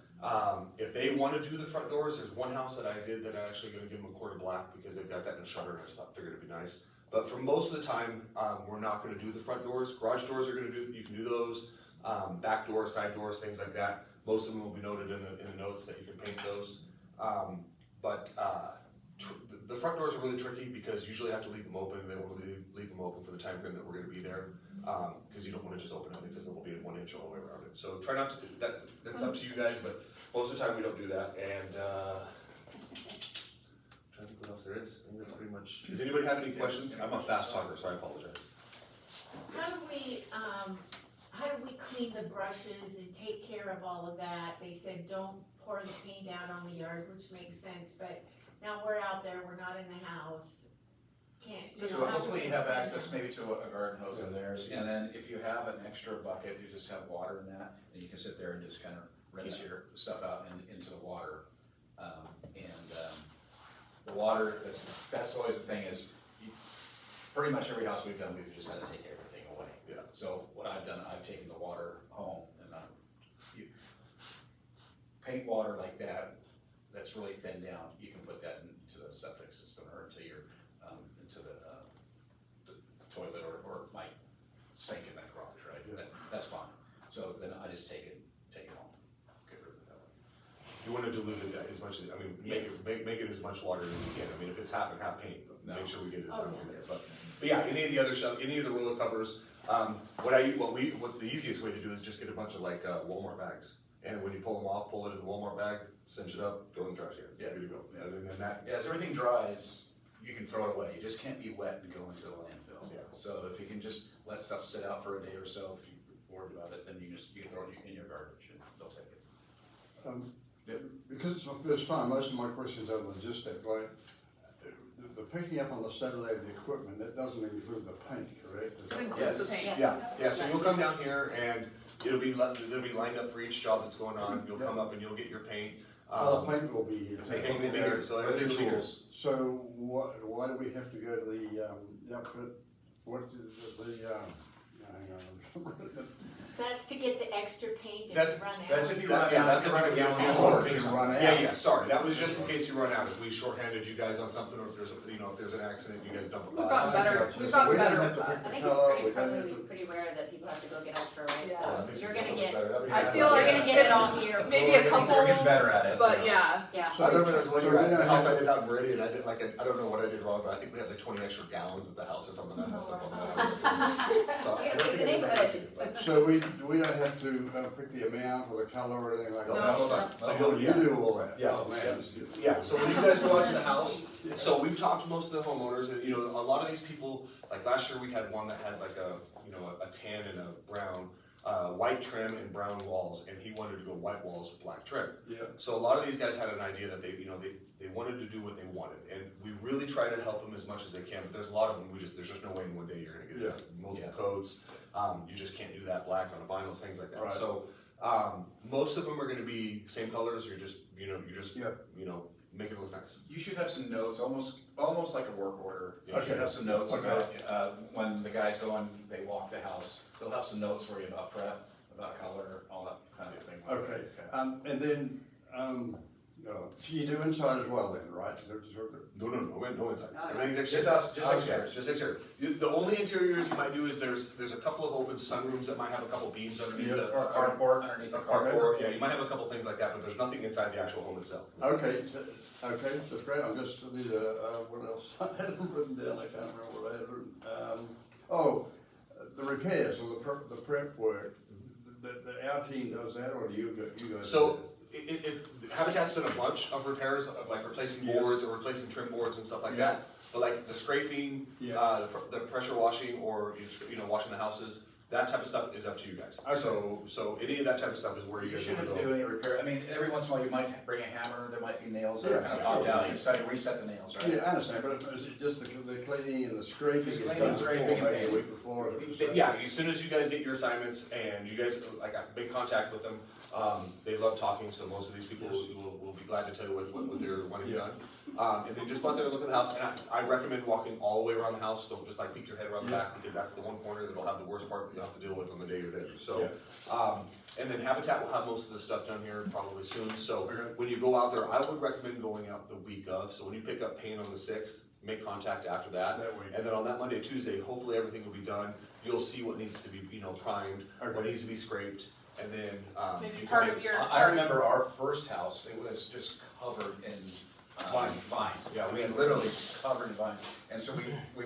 If they want to do the front doors, there's one house that I did that I'm actually going to give them a quart of black because they've got that in a shutter, and I just figured it'd be nice. But for most of the time, we're not going to do the front doors. Garage doors are going to do. You can do those. Back doors, side doors, things like that. Most of them will be noted in the notes that you can paint those. The front doors are really tricky because usually you have to leave them open. They won't really leave them open for the time frame that we're going to be there because you don't want to just open it because there will be 1 inch all the way around it. So try not to. That's up to you guys, but most of the time we don't do that. And trying to think what else there is. I think that's pretty much. Does anybody have any questions? I'm a fast talker, so I apologize. How do we clean the brushes and take care of all of that? They said don't pour the paint out on the yard, which makes sense, but now we're out there, we're not in the house. So hopefully you have access maybe to a garden hose in there, and then if you have an extra bucket, you just have water in that, and you can sit there and just kind of rinse your stuff out into the water. The water, that's always the thing is, pretty much every house we've done, we've just had to take everything away. Yeah. So what I've done, I've taken the water home, and you paint water like that, that's really thin down, you can put that into the septic system or into your, into the toilet or my sink in the garage, right? That's fine. So then I just take it home, get rid of it that way. You want to dilute it as much as, I mean, make it as much water as you can. I mean, if it's half and half paint, make sure we get it down in there. But yeah, any of the other stuff, any of the roller covers, what the easiest way to do is just get a bunch of like Walmart bags. And when you pull them off, pull it in the Walmart bag, cinch it up, throw it in the trash can. Yeah, good to go. Yeah. Other than that. Yeah, as everything dries, you can throw it away. You just can't be wet and go into the landfill. Yeah. So if you can just let stuff sit out for a day or so, if you worried about it, then you can throw it in your garbage and they'll take it. Because it's my first time, most of my questions are logistic, like, the picking up on the Saturday of the equipment, that doesn't include the paint, correct? Is that It includes correct? the paint. Yeah, so you'll come down here and they'll be lined up for each job that's going on. You'll come up and you'll get your paint. Oh, the paint will be here. The paint will be here, so everything will be here. So why do we have to go to the outfit, what is the, hang on. That's to get the extra paint if That's, you run out. That's if you That- run yeah, out, that's if if you run a you gallon run short. out. If you run out. Yeah, sorry, that was just in case you run out, if we shorthanded you guys on something, or if there's if there's an accident, you guys dump a We've pile. gotten better, So we've gotten we don't better have with to that. pick I the think it's color, pretty, we don't have probably to. pretty rare that people have to go get extra, right? Yeah. So you're gonna get, I feel like you're gonna get it all here. maybe a couple, We're getting better at it. but yeah. Yeah. I remember there was one So year we at the don't house I have- did out in Meridian, I did I don't know what I did wrong, but I think we had like 20 extra gallons at the house or something, I messed up on that. So I Yeah, don't in think the I did that neighborhood. to you, but- So we don't have to pick the amount or the color or anything like No, that? that's all done. So So you you'll, do all that? Yeah. Oh, man, that's good. Yeah, so when you guys go out to the house, so we've talked to most of the homeowners, and you know, a lot of these people, like last year we had one that had like a tan and a brown, white trim and brown walls, and he wanted to go white walls with black trim. Yeah. So a lot of these guys had an idea that they wanted to do what they wanted, and we really try to help them as much as they can, but there's a lot of them, there's just no way in one day you're gonna get Yeah. multiple coats, you just can't do that black on the vinyls, things like that. Right. So, most of them are gonna be same colors, you're just make it look nice. You should have some notes, almost like a work order. You should Okay. have some notes Okay. about, when the guys go and they walk the house, they'll have some notes for you about prep, about color, all that kind of thing. Okay, and then, you do inside as well then, right? No inside. Oh, yeah. Everything's Just exterior. us, just exteriors. Just exterior. The only interiors you might do is there's a couple of open sunrooms that might have a couple beams underneath Yeah. the. Or a carport underneath the carport. Carport, yeah, you might have a couple things like that, but there's nothing inside the actual home itself. Okay, that's great, I just need what else? I had them written down, I can't remember what I had written. The repairs or the prep work, our team does that, or do you guys? So, Habitat's done a bunch of repairs, of like replacing Yes. boards or replacing trim boards and stuff like Yeah. that. But like the scraping, Yeah. the pressure washing, or washing the houses, that type of stuff is up to you guys. Okay. So any of that type of stuff is where you You guys shouldn't want have to to go. do any repair, I mean, every once in a while you might bring a hammer, there might be nails that Yeah, are kind of sure. popped out, you decide to reset the nails, right? Yeah, I understand, but is it just the cleaning and the scraping is Just done cleaning, before, scraping, and maybe a painting. week before? Yeah, as soon as you guys get your assignments and you guys like have big contact with them, they love talking. So most of these people will be glad to tell you what they're wanting Yeah. done. And then just go out there and look at the house. And I recommend walking all the way around the house. Don't just like peek your head around the Yeah. back, because that's the one corner that'll have the worst part that you have to deal with on the day you're there. So. Yeah. And then Habitat will have most of the stuff done here probably soon. So Okay. when you go out there, I would recommend going out the week of. So when you pick up paint on the 6th, make contact after that. That week. And then on that Monday, Tuesday, hopefully everything will be done. You'll see what needs to be, primed, what Okay. needs to be scraped, and then, Maybe you part can of your. I remember our first house, it was just covered in vines. Yeah, I mean, literally covered in vines. And so we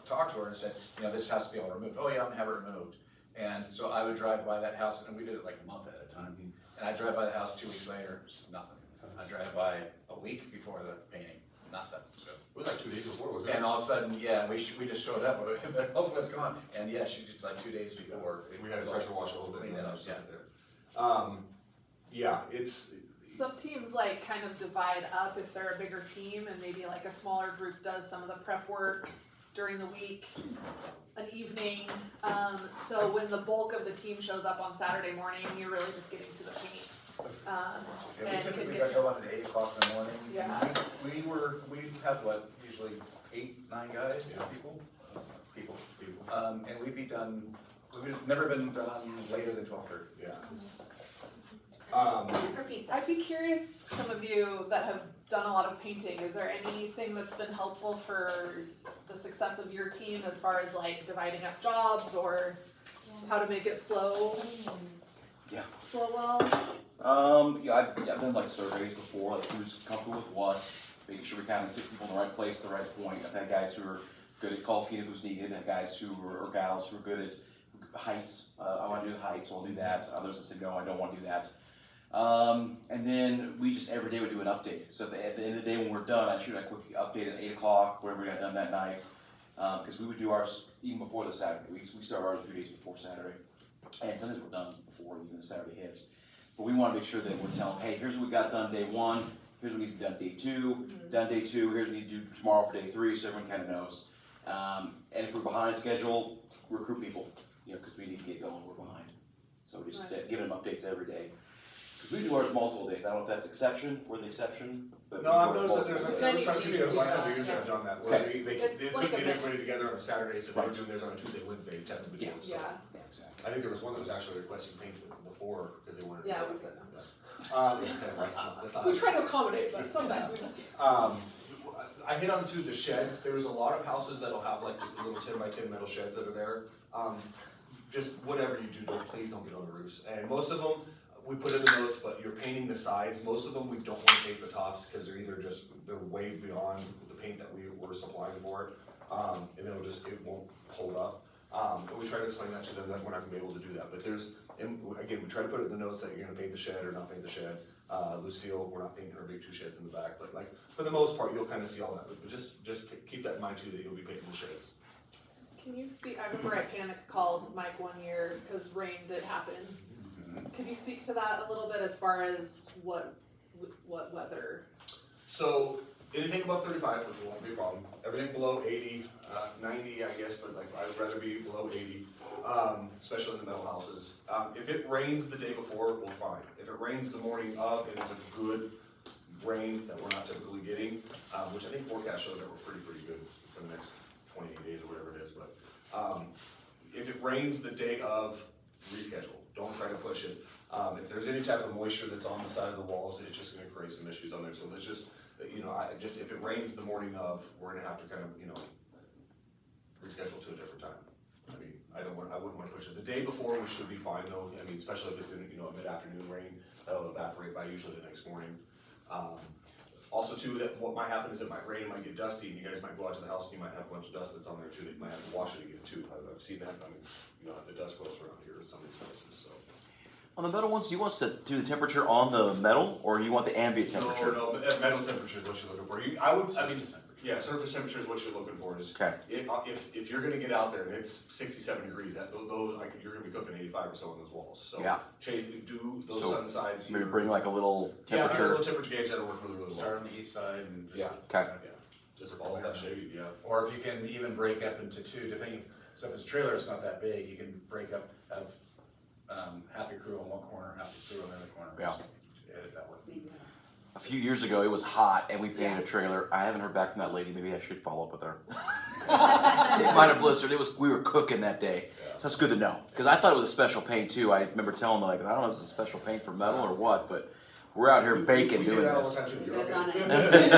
talked to her and said, this has to be all removed. Oh yeah, I'm gonna have it removed. And so I would drive by that house, and we did it like a month at a time. And I'd drive by the house 2 weeks later, nothing. I'd drive by a week before the painting, nothing, so. It was like 2 days before, was it? And all of a sudden, yeah, we just showed up, but hopefully it's gone. And yeah, she did like 2 days before. We had to pressure wash a little bit. Clean it up, yeah. Yeah, it's, Some teams like kind of divide up if they're a bigger team, and maybe like a smaller group does some of the prep work during the week, an evening. So when the bulk of the team shows up on Saturday morning, you're really just getting to the paint. Yeah, we And typically can get- go out at 8 o'clock in the morning. Yeah. We have what, usually 8, 9 guys, people? And we'd be done, we've never been done later than 12:30. yeah. For pizza. I'd be curious, some of you that have done a lot of painting, is there anything that's been helpful for the success of your team as far as like dividing up jobs or how to make it flow? Yeah. Flow well? I've done like surveys before, like who's comfortable with what, making sure we kind of get people in the right place at the right point. I've had guys who are good at qualifying who's needed, and guys or gals who are good at heights. I want to do the heights, so I'll do that. Others that say, no, I don't want to do that. And then we just every day we do an update. So at the end of the day when we're done, I shoot a quick update at 8 o'clock, whatever we got done that night. Because we would do ours even before the Saturday. We start ours a few days before Saturday. And sometimes we're done before even the Saturday hits. But we wanna make sure that we're telling, hey, here's what we got done day one, here's what needs to be done day two, done day two, here's what we need to do tomorrow for day three, so everyone kinda knows. And if we're behind schedule, recruit people, you know, cause we need to get going, we're behind. So we just giving them updates every day. Cause we do ours multiple days, I don't know if that's exception, we're the exception, but. No, we I've do ours noticed that multiple there's days. quite a few of the last couple of years that have done that, where Okay. they It's couldn't like a get everybody mix. together on a Saturday, so they were Right. doing theirs on a Tuesday, Wednesday, technically. Yeah. So, Yeah. Exactly. I think there was one that was actually requesting paint before, because they wanted to. Yeah, do we it. said no. That's not. We try to accommodate, but sometimes. I hit on too the sheds. There's a lot of houses that'll have like just a little 10 by 10 metal sheds that are there. Just whatever you do, please don't get on the roofs. And most of them, we put in the notes, but you're painting the sides. Most of them, we don't want to paint the tops because they're either they're way beyond the paint that we were supplying for it. And it won't hold up. And we try to explain that to them that we're not gonna be able to do that. But again, we try to put it in the notes that you're gonna paint the shed or not paint the shed. Lucille, we're not painting her big 2 sheds in the back, but like, for the most part, you'll kind of see all that. But just keep that in mind too, that you'll be painting the sheds. Can you speak, I remember I panicked called Mike one year because rain did happen. Could you speak to that a little bit as far as what weather? So, anything above 35, which won't be a problem. Everything below 80, 90, I guess, but like, I'd rather be below 80, especially in the metal houses. If it rains the day before, we're fine. If it rains the morning of, and it's a good rain that we're not typically getting, which I think forecast shows that we're pretty good for the next 28 days or whatever it is, but if it rains the day of, reschedule. Don't try to push it. If there's any type of moisture that's on the side of the walls, it's just gonna create some issues on there. So let's just, if it rains the morning of, we're gonna have to kind of, reschedule to a different time. I mean, I wouldn't wanna push it. The day before, we should be fine though. I mean, especially if it's in, a mid-afternoon rain, that'll evaporate by usually the next morning. Also too, that what might happen is it might rain, it might get dusty, and you guys might go out to the house and you might have a bunch of dust that's on there too, that you might have to wash it again too. I've seen that, I mean, the dust boils around here at some of these places, so. On the metal ones, do you want us to do the temperature on the metal, or you want the ambient temperature? No, metal temperature is what you're looking for. Yeah, surface temperature is what you're looking for. Okay. If you're gonna get out there and it's 67 degrees, you're gonna be cooking 85 or so on those walls. So Yeah. do those So, sun sides. Maybe bring like a little Yeah, a temperature. little temperature gauge that'll work really well. Start on the east side and just. Yeah. Okay. Yeah, just follow that shade, yeah. Or if you can even break up into 2, depending, so if it's a trailer, it's not that big, you can break up, have, half your crew on one corner, half your crew on the other corner. Yeah. Just edit that way. A few years ago, it was hot and we painted a trailer. I haven't heard back from that lady. Maybe I should follow up with her. It might have blistered. We were cooking that day. So that's good to know. Because I thought it was a special paint too. I remember telling them, like, I don't know if it's a special paint for metal or what, but we're out here baking We see doing that all the this. time too. It You're goes okay.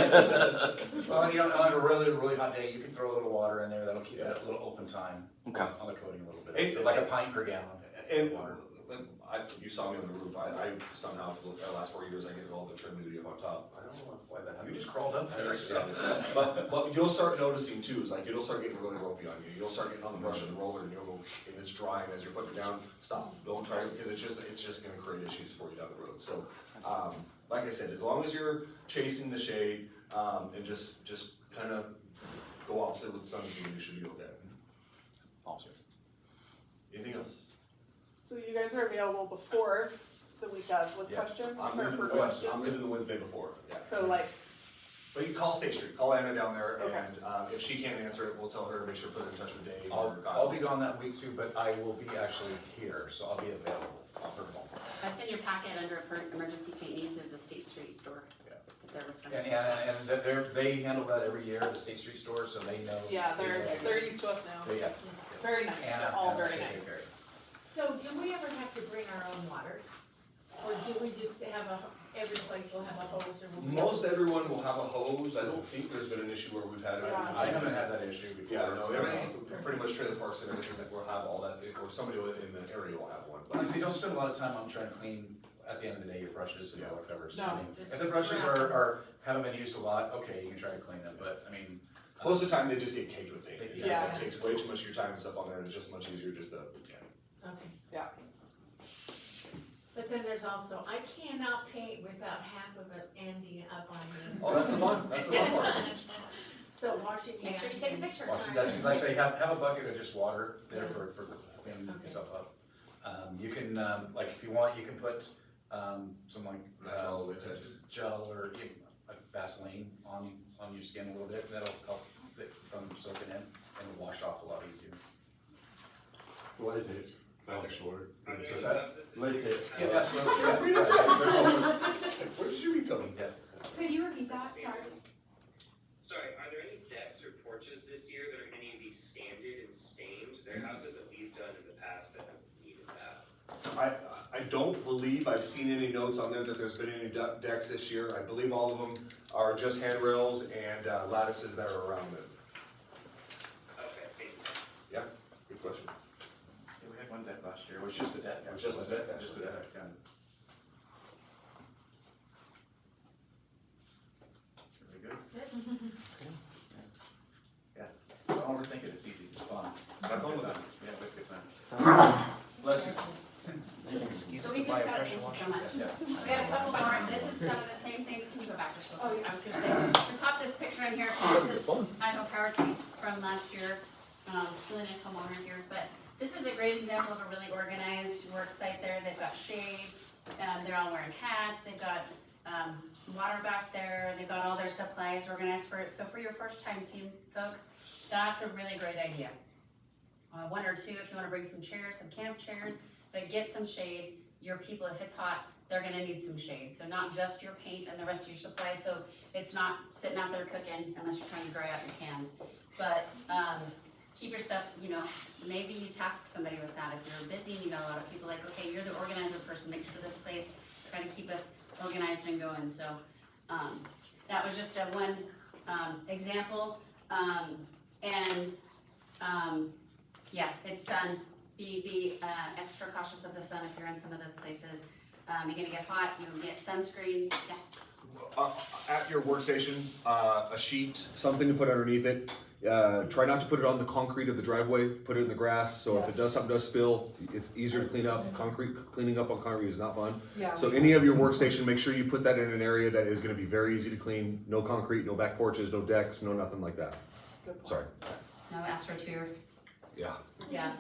on it. On a really, really hot day, you can throw a little water in there, that'll keep that little open time Okay. on the coating a little bit. And- So like a pint per gallon. And you saw me on the roof. I somehow, for the last 4 years, I get all the trinity up on top. I don't know why that happened. You just crawled up there. But you'll start noticing too, is like it'll start getting really ropey on you. You'll start getting on the brush of the roller and you'll go, and it's drying as you're putting it down. Stop, don't try it, because it's just gonna create issues for you down the road. So, like I said, as long as you're chasing the shade, and just kind of go opposite with the sun, you should be okay. Awesome. Anything else? So you guys are available before the week of with Yeah. questions I'm or leaving for the Wednesday, questions? I'm leaving the Wednesday before, yeah. So like, But you can call State Street, call Anna down there, Okay. and if she can't answer it, we'll tell her to make sure to put her in touch with Dave I'll or Kyle. be gone that week too, but I will be actually here, so I'll be available. I'll put them all. That's in your packet under emergency paint needs is the State Street store. Yeah. That they're referring And to. they handle that every year, the State Street store, so they know. yeah, they're used to us now. Yeah. Very nice. They're all very nice. So do we ever have to bring our own water? Or do we just have every place will have a hose or we'll be able Most everyone will have a hose. I don't think there's been an issue where we've had it. Yeah. I haven't had that issue before. Yeah, no, everything's pretty much trailer parks and everything that will have all that, or somebody in the area will have one. But Honestly, don't spend a lot of time on trying to clean, at the end of the day, your brushes and all the covers. No, I mean, just if the brushes wrap haven't been used a lot, okay, you can try to clean them, but I mean. most of the time, they just get caked with paint. It Yeah. just takes way too much of your time and stuff on there, and it's just much easier just to, Okay. Yeah. But then there's also, I cannot paint without half of it ending up on me. Oh, that's the fun part. So washing your Make sure you hands take a and- picture. That's, like I say, have a bucket of just water there for cleaning yourself up. You can, like, if you want, you can put, some like, Natural latex. gel or like Vaseline on your skin a little bit, that'll help it from soaking in, and it'll wash off a lot easier. Latex, Alex word. What's that? Latex. Yeah, absolutely, yeah, Read it. yeah, there's also, Where did you be coming? yeah. Could you repeat that? Sorry. Sorry, are there any decks or porches this year that are gonna need to be sanded and stained? There are houses that we've done in the past that have needed that. I don't believe I've seen any notes on there that there's been any decks this year. I believe all of them are just handrails and lattices that are around it. Okay, thank you. Yeah, good question. Yeah, we had one deck last year, it was just the deck. It was just the deck, Just the deck, yeah. Very good. Yeah, don't overthink it, it's easy, it's fun. Have fun with it. Yeah, we have a good time. Bless you. It's an excuse So to we buy just a got, pressure thank you washer. so much. Yeah. We got a couple more, this is some of the same things, can you go back to school? Oh, yeah. I was gonna say, we popped this picture in here, this is Idaho Power Team from last year, really nice homeowner here, but this is a great example of a really organized work site there, they've got shade, they're all wearing hats, they've got, water back there, they've got all their supplies organized for it, so for your first time team folks, that's a really great idea. One or two, if you wanna bring some chairs, some camp chairs, but get some shade. Your people, if it's hot, they're gonna need some shade. So not just your paint and the rest of your supplies, so it's not sitting out there cooking unless you're trying to dry out your cans. But, keep your stuff, you know, maybe you task somebody with that. If you're busy and you got a lot of people, like, okay, you're the organizer person, make sure this place, try to keep us organized and going. So, that was just a one, example. Yeah, it's sun. Be extra cautious of the sun if you're in some of those places. You're gonna get hot, you'll get sunscreen, yeah. At your workstation, a sheet, something to put underneath it. Try not to put it on the concrete of the driveway, put it in the grass, so if it does, something does spill, it's easier to clean up. Cleaning up on concrete is not fun. Yeah. So any of your workstation, make sure you put that in an area that is gonna be very easy to clean. No concrete, no back porches, no decks, no nothing like that. Sorry. No astroturf. Yeah. Yeah,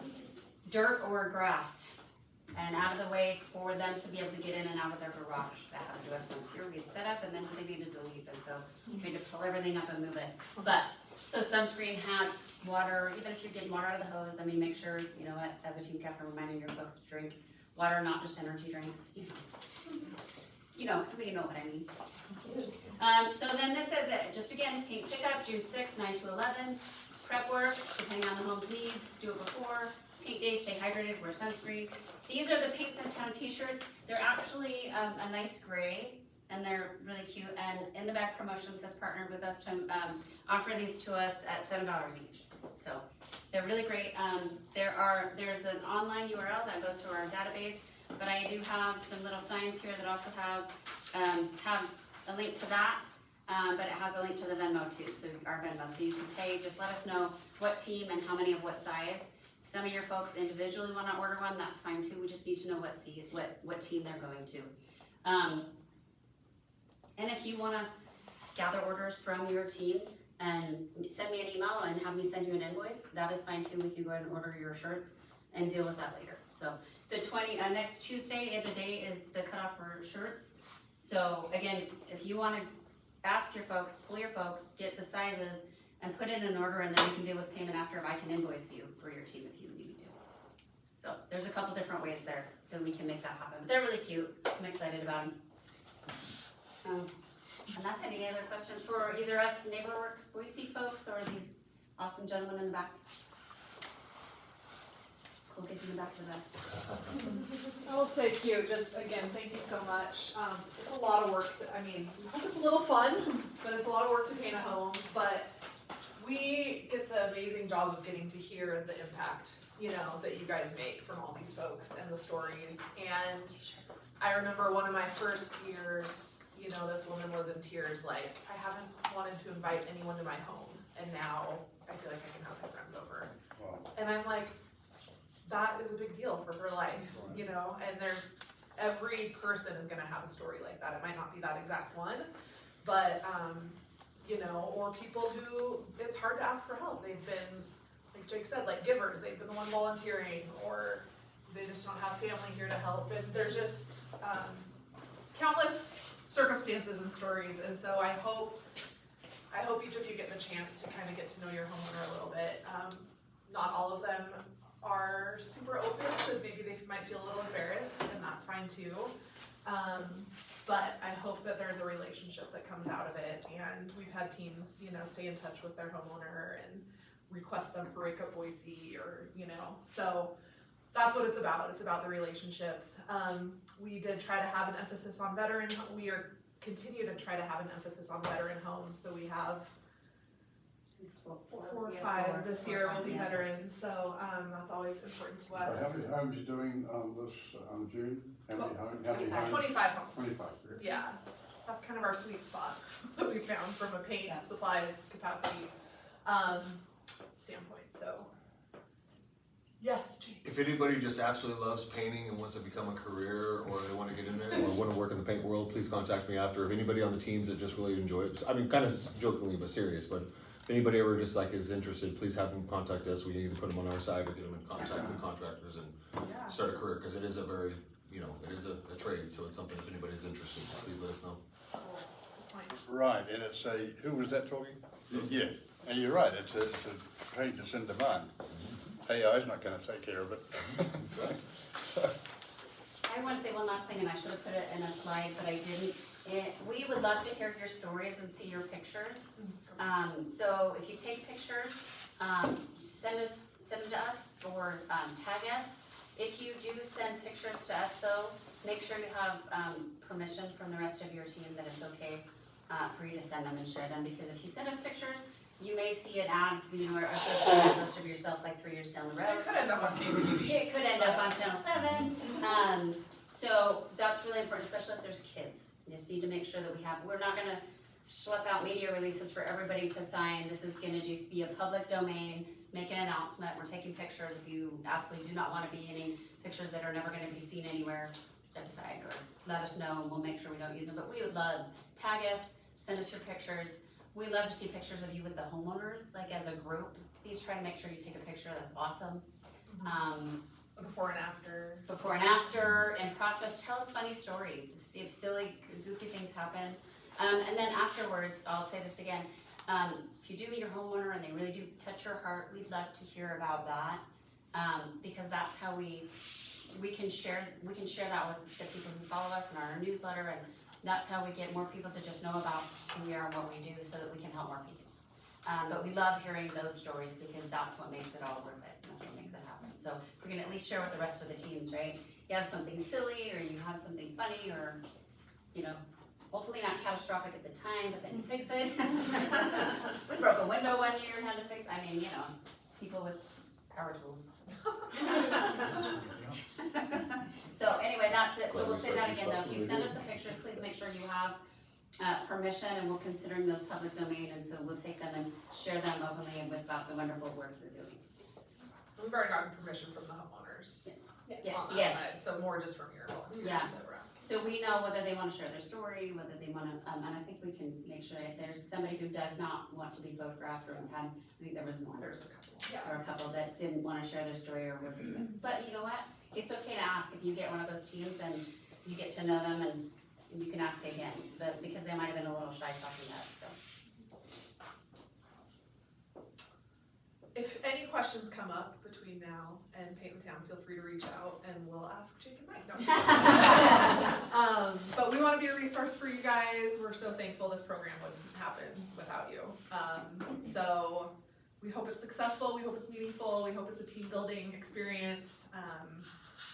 dirt or grass, and out of the way for them to be able to get in and out of their garage. That happened to us once here, we'd set up and then they needed to leave, and so we had to pull everything up and move it. But, so sunscreen, hats, water, even if you're getting water out of the hose, I mean, make sure, you know what, as a team captain, reminding your folks to drink water, not just energy drinks. You know, some of you know what I mean. So then this is it, just again, paint pickup, June 6th, 9 to 11. Prep work, depending on the home's needs, do it before. Paint day, stay hydrated, wear sunscreen. These are the Paints in Town t-shirts. They're actually a nice gray, and they're really cute. And In the Bag Promotions has partnered with us to offer these to us at $7 each. So they're really great. There's an online URL that goes to our database, but I do have some little signs here that also have a link to that. But it has a link to the Venmo too, so our Venmo, so you can pay, just let us know what team and how many of what size. If some of your folks individually wanna order one, that's fine too, we just need to know what team they're going to. And if you wanna gather orders from your team and send me an email and have me send you an invoice, that is fine too, we can go ahead and order your shirts and deal with that later. So the next Tuesday, the day is the cutoff for shirts. So again, if you wanna ask your folks, pull your folks, get the sizes, and put it in order, and then we can deal with payment after if I can invoice you for your team if you need me to. So there's a couple different ways there that we can make that happen. But they're really cute. I'm excited about them. And that's any other questions for either us NeighborWorks Boise folks or these awesome gentlemen in the back? Cool getting you back with us. I will say too, just again, thank you so much. It's a lot of work I hope it's a little fun, but it's a lot of work to paint a home. But we get the amazing job of getting to hear the impact, you know, that you guys make from all these folks and the stories. And I remember one of my first years, you know, this woman was in tears, like, I haven't wanted to invite anyone to my home, and now I feel like I can have my friends over. Wow. And I'm like, that is a big deal for her life, you know, and every person is gonna have a story like that. It might not be that exact one, but, you know, or people who, it's hard to ask for help. They've been, like Jake said, like givers, they've been the one volunteering, or they just don't have family here to help, and there's just countless circumstances and stories, and so I hope each of you get the chance to kind of get to know your homeowner a little bit. Not all of them are super open, so maybe they might feel a little embarrassed, and that's fine too. But I hope that there's a relationship that comes out of it, and we've had teams, stay in touch with their homeowner and request them for Wake Up Boise, or, so that's what it's about. It's about the relationships. We did try to have an emphasis on we continue to try to have an emphasis on veteran homes, so we have 4 or 5 this year will be veterans, so that's always important to us. How many homes are you doing on June? How many homes? 25 homes. 25, great. Yeah, that's kind of our sweet spot that we found from a paint supplies capacity standpoint, so. Yes, Jake. If anybody just absolutely loves painting and wants to become a career, or they want to get in there, or want to work in the paint world, please contact me after. If anybody on the teams that just really enjoy it, I mean, kind of jokingly but serious, but if anybody ever just is interested, please have them contact us. We can either put them on our side or get them in contact with contractors and start a career, because it is a very, it is a trade, so it's something if anybody's interested, please let us know. Right, and it's who was that talking? Yeah, and you're right, it's a trade that's in demand. AI is not going to take care of it. I want to say one last thing, and I should have put it in a slide, but I didn't. We would love to hear your stories and see your pictures. So if you take pictures, send them to us or tag us. If you do send pictures to us, though, make sure you have permission from the rest of your team that it's okay for you to send them and share them. Because if you send us pictures, you may see an ad, or a post of yourself 3 years down the road. It could end up on KTV. It could end up on Channel 7. So that's really important, especially if there's kids. You just need to make sure that we're not gonna schlep out media releases for everybody to sign. This is gonna just be a public domain, make an announcement, we're taking pictures. If you absolutely do not wanna be any pictures that are never gonna be seen anywhere, step aside or let us know and we'll make sure we don't use them. But we would love, tag us, send us your pictures. We love to see pictures of you with the homeowners, as a group. Please try to make sure you take a picture, that's awesome. Before and after. Before and after, and tell us funny stories. If silly, goofy things happen. And then afterwards, I'll say this again, if you do meet your homeowner and they really do touch your heart, we'd love to hear about that. Because that's how we can share that with the people who follow us in our newsletter, and that's how we get more people to just know about who we are and what we do, so that we can help more people. But we love hearing those stories, because that's what makes it all worth it. That's what makes it happen. So we're gonna at least share with the rest of the teams, right? You have something silly, or you have something funny, or, hopefully not catastrophic at the time, but then you fix it. We broke a window one year and had to fix, people with power tools. So anyway, that's it. So we'll say that again, though. If you send us the pictures, please make sure you have permission, and we're considering those public domain, and so we'll take them and share them openly and about the wonderful work you're doing. We've already gotten permission from the homeowners. Yes, on that yes. side, so more just from your volunteers Yeah. that we're asking. So we know whether they want to share their story, whether they want to, and I think we can make sure if there's somebody who does not want to be photographed, or I think there was one. There's a couple. Or a couple that didn't want to share their story or whatever. But you know what? It's okay to ask if you get one of those teams and you get to know them, and you can ask again, because they might have been a little shy talking to us, so. If any questions come up between now and Paint the Town, feel free to reach out and we'll ask Jake and Mike. No. But we want to be a resource for you guys. We're so thankful this program wouldn't happen without you. So we hope it's successful. We hope it's meaningful. We hope it's a team building experience.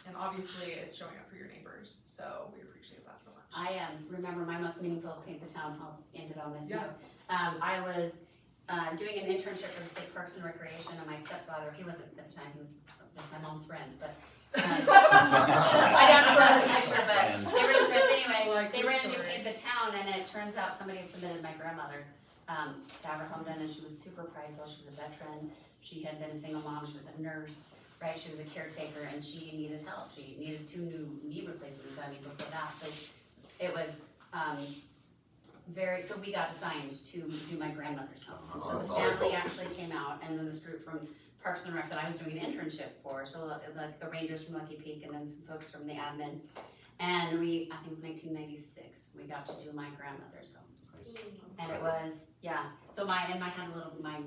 And obviously it's showing up for your neighbors. So we appreciate that so much. I remember my most meaningful Paint the Town ended on this Yeah. note. I was doing an internship for the State Parks and Recreation, and my stepfather, he wasn't at the time, he was just my mom's friend, but I don't know the picture, but they were just friends anyway. They ran to do Paint the Town, and it turns out somebody had submitted my grandmother to have her home done, and she was super prideful. She was a veteran. She had been a single mom. She was a nurse, right? She was a caretaker, and she needed help. She needed 2 new knee replacements, before that. So it was so we got assigned to do my grandmother's home. And so that's the awesome. family actually came out, and then this group from Parks and Rec that I was doing an internship for, so like the rangers from Lucky Peak and then some folks from the admin. And we, I think it was 1996, we got to do my grandmother's home. And it was, yeah, so I had my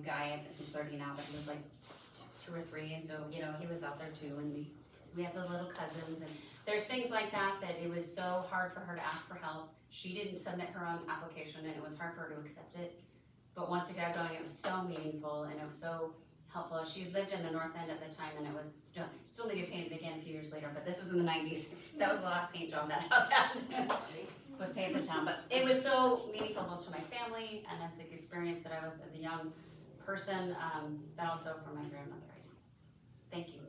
guy, he's 30 now, but he was like 2 or 3, and so, you know, he was out there too, and we had the little cousins, and there's things like that it was so hard for her to ask for help. She didn't submit her own application, and it was hard for her to accept it. But once it got going, it was so meaningful, and it was so helpful. She lived in the North End at the time, and it was still needed painted again a few years later, but this was in the 90s. That was the last paint job that house had. Was Paint the Town, but it was so meaningful both to my family and as the experience that I was as a young person, but also for my grandmother. Thank you.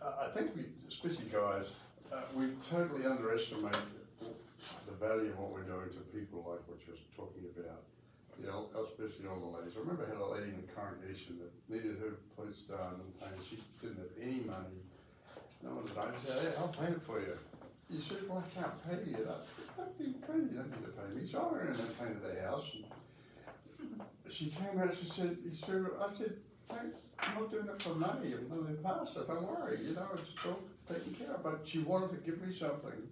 I think we, especially guys, we totally underestimate the value of what we're doing to people like what you're talking about. You know, especially all the ladies. I remember I had a lady in the congregation that needed her place done, and she didn't have any money. No one said, I said, hey, I'll pay it for you. You said, well, I can't pay you. That'd be crazy. You don't need to pay me. So I went in and painted the house. And she came out and she said, I said, thanks. I'm not doing it for money. I'm not a pastor. Don't worry. You know, it's all taken care of. But she wanted to give me something.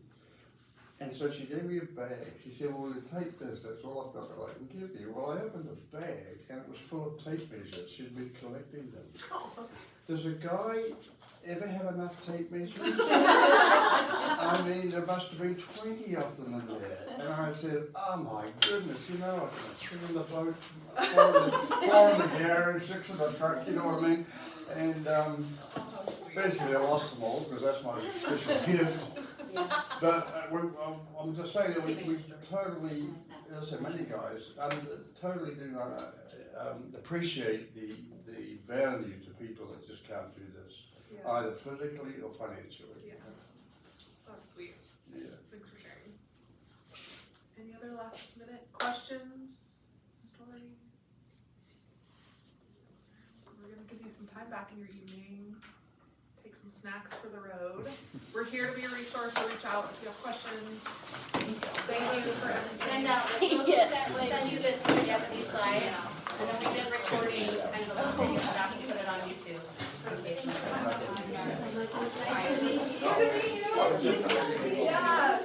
And so she gave me a bag. She said, well, take this. That's all I've got that I can give you. Well, I opened the bag and it was full of tape measures. She'd been collecting them. Does a guy ever have enough tape measures? I mean, there must have been 20 of them in there. And I said, oh my goodness, you know, I got 3 in the boat, 4 in the garage, 6 in the truck, you know what I mean? And eventually I lost them all because that's my official gift. But I'm just saying that we totally, as I said, many guys totally do not appreciate the value to people that just can't do this, either physically or financially. Yeah, that's sweet. Yeah. Thanks for sharing. Any other last minute questions, stories? So we're gonna give you some time back in your evening. Take some snacks for the road. We're here to be a resource, so reach out if you have questions. Thank you for everything. We'll send you this PDF of these slides, and then we did recording kind of the little video stuff, you can put it on YouTube. In case Yeah.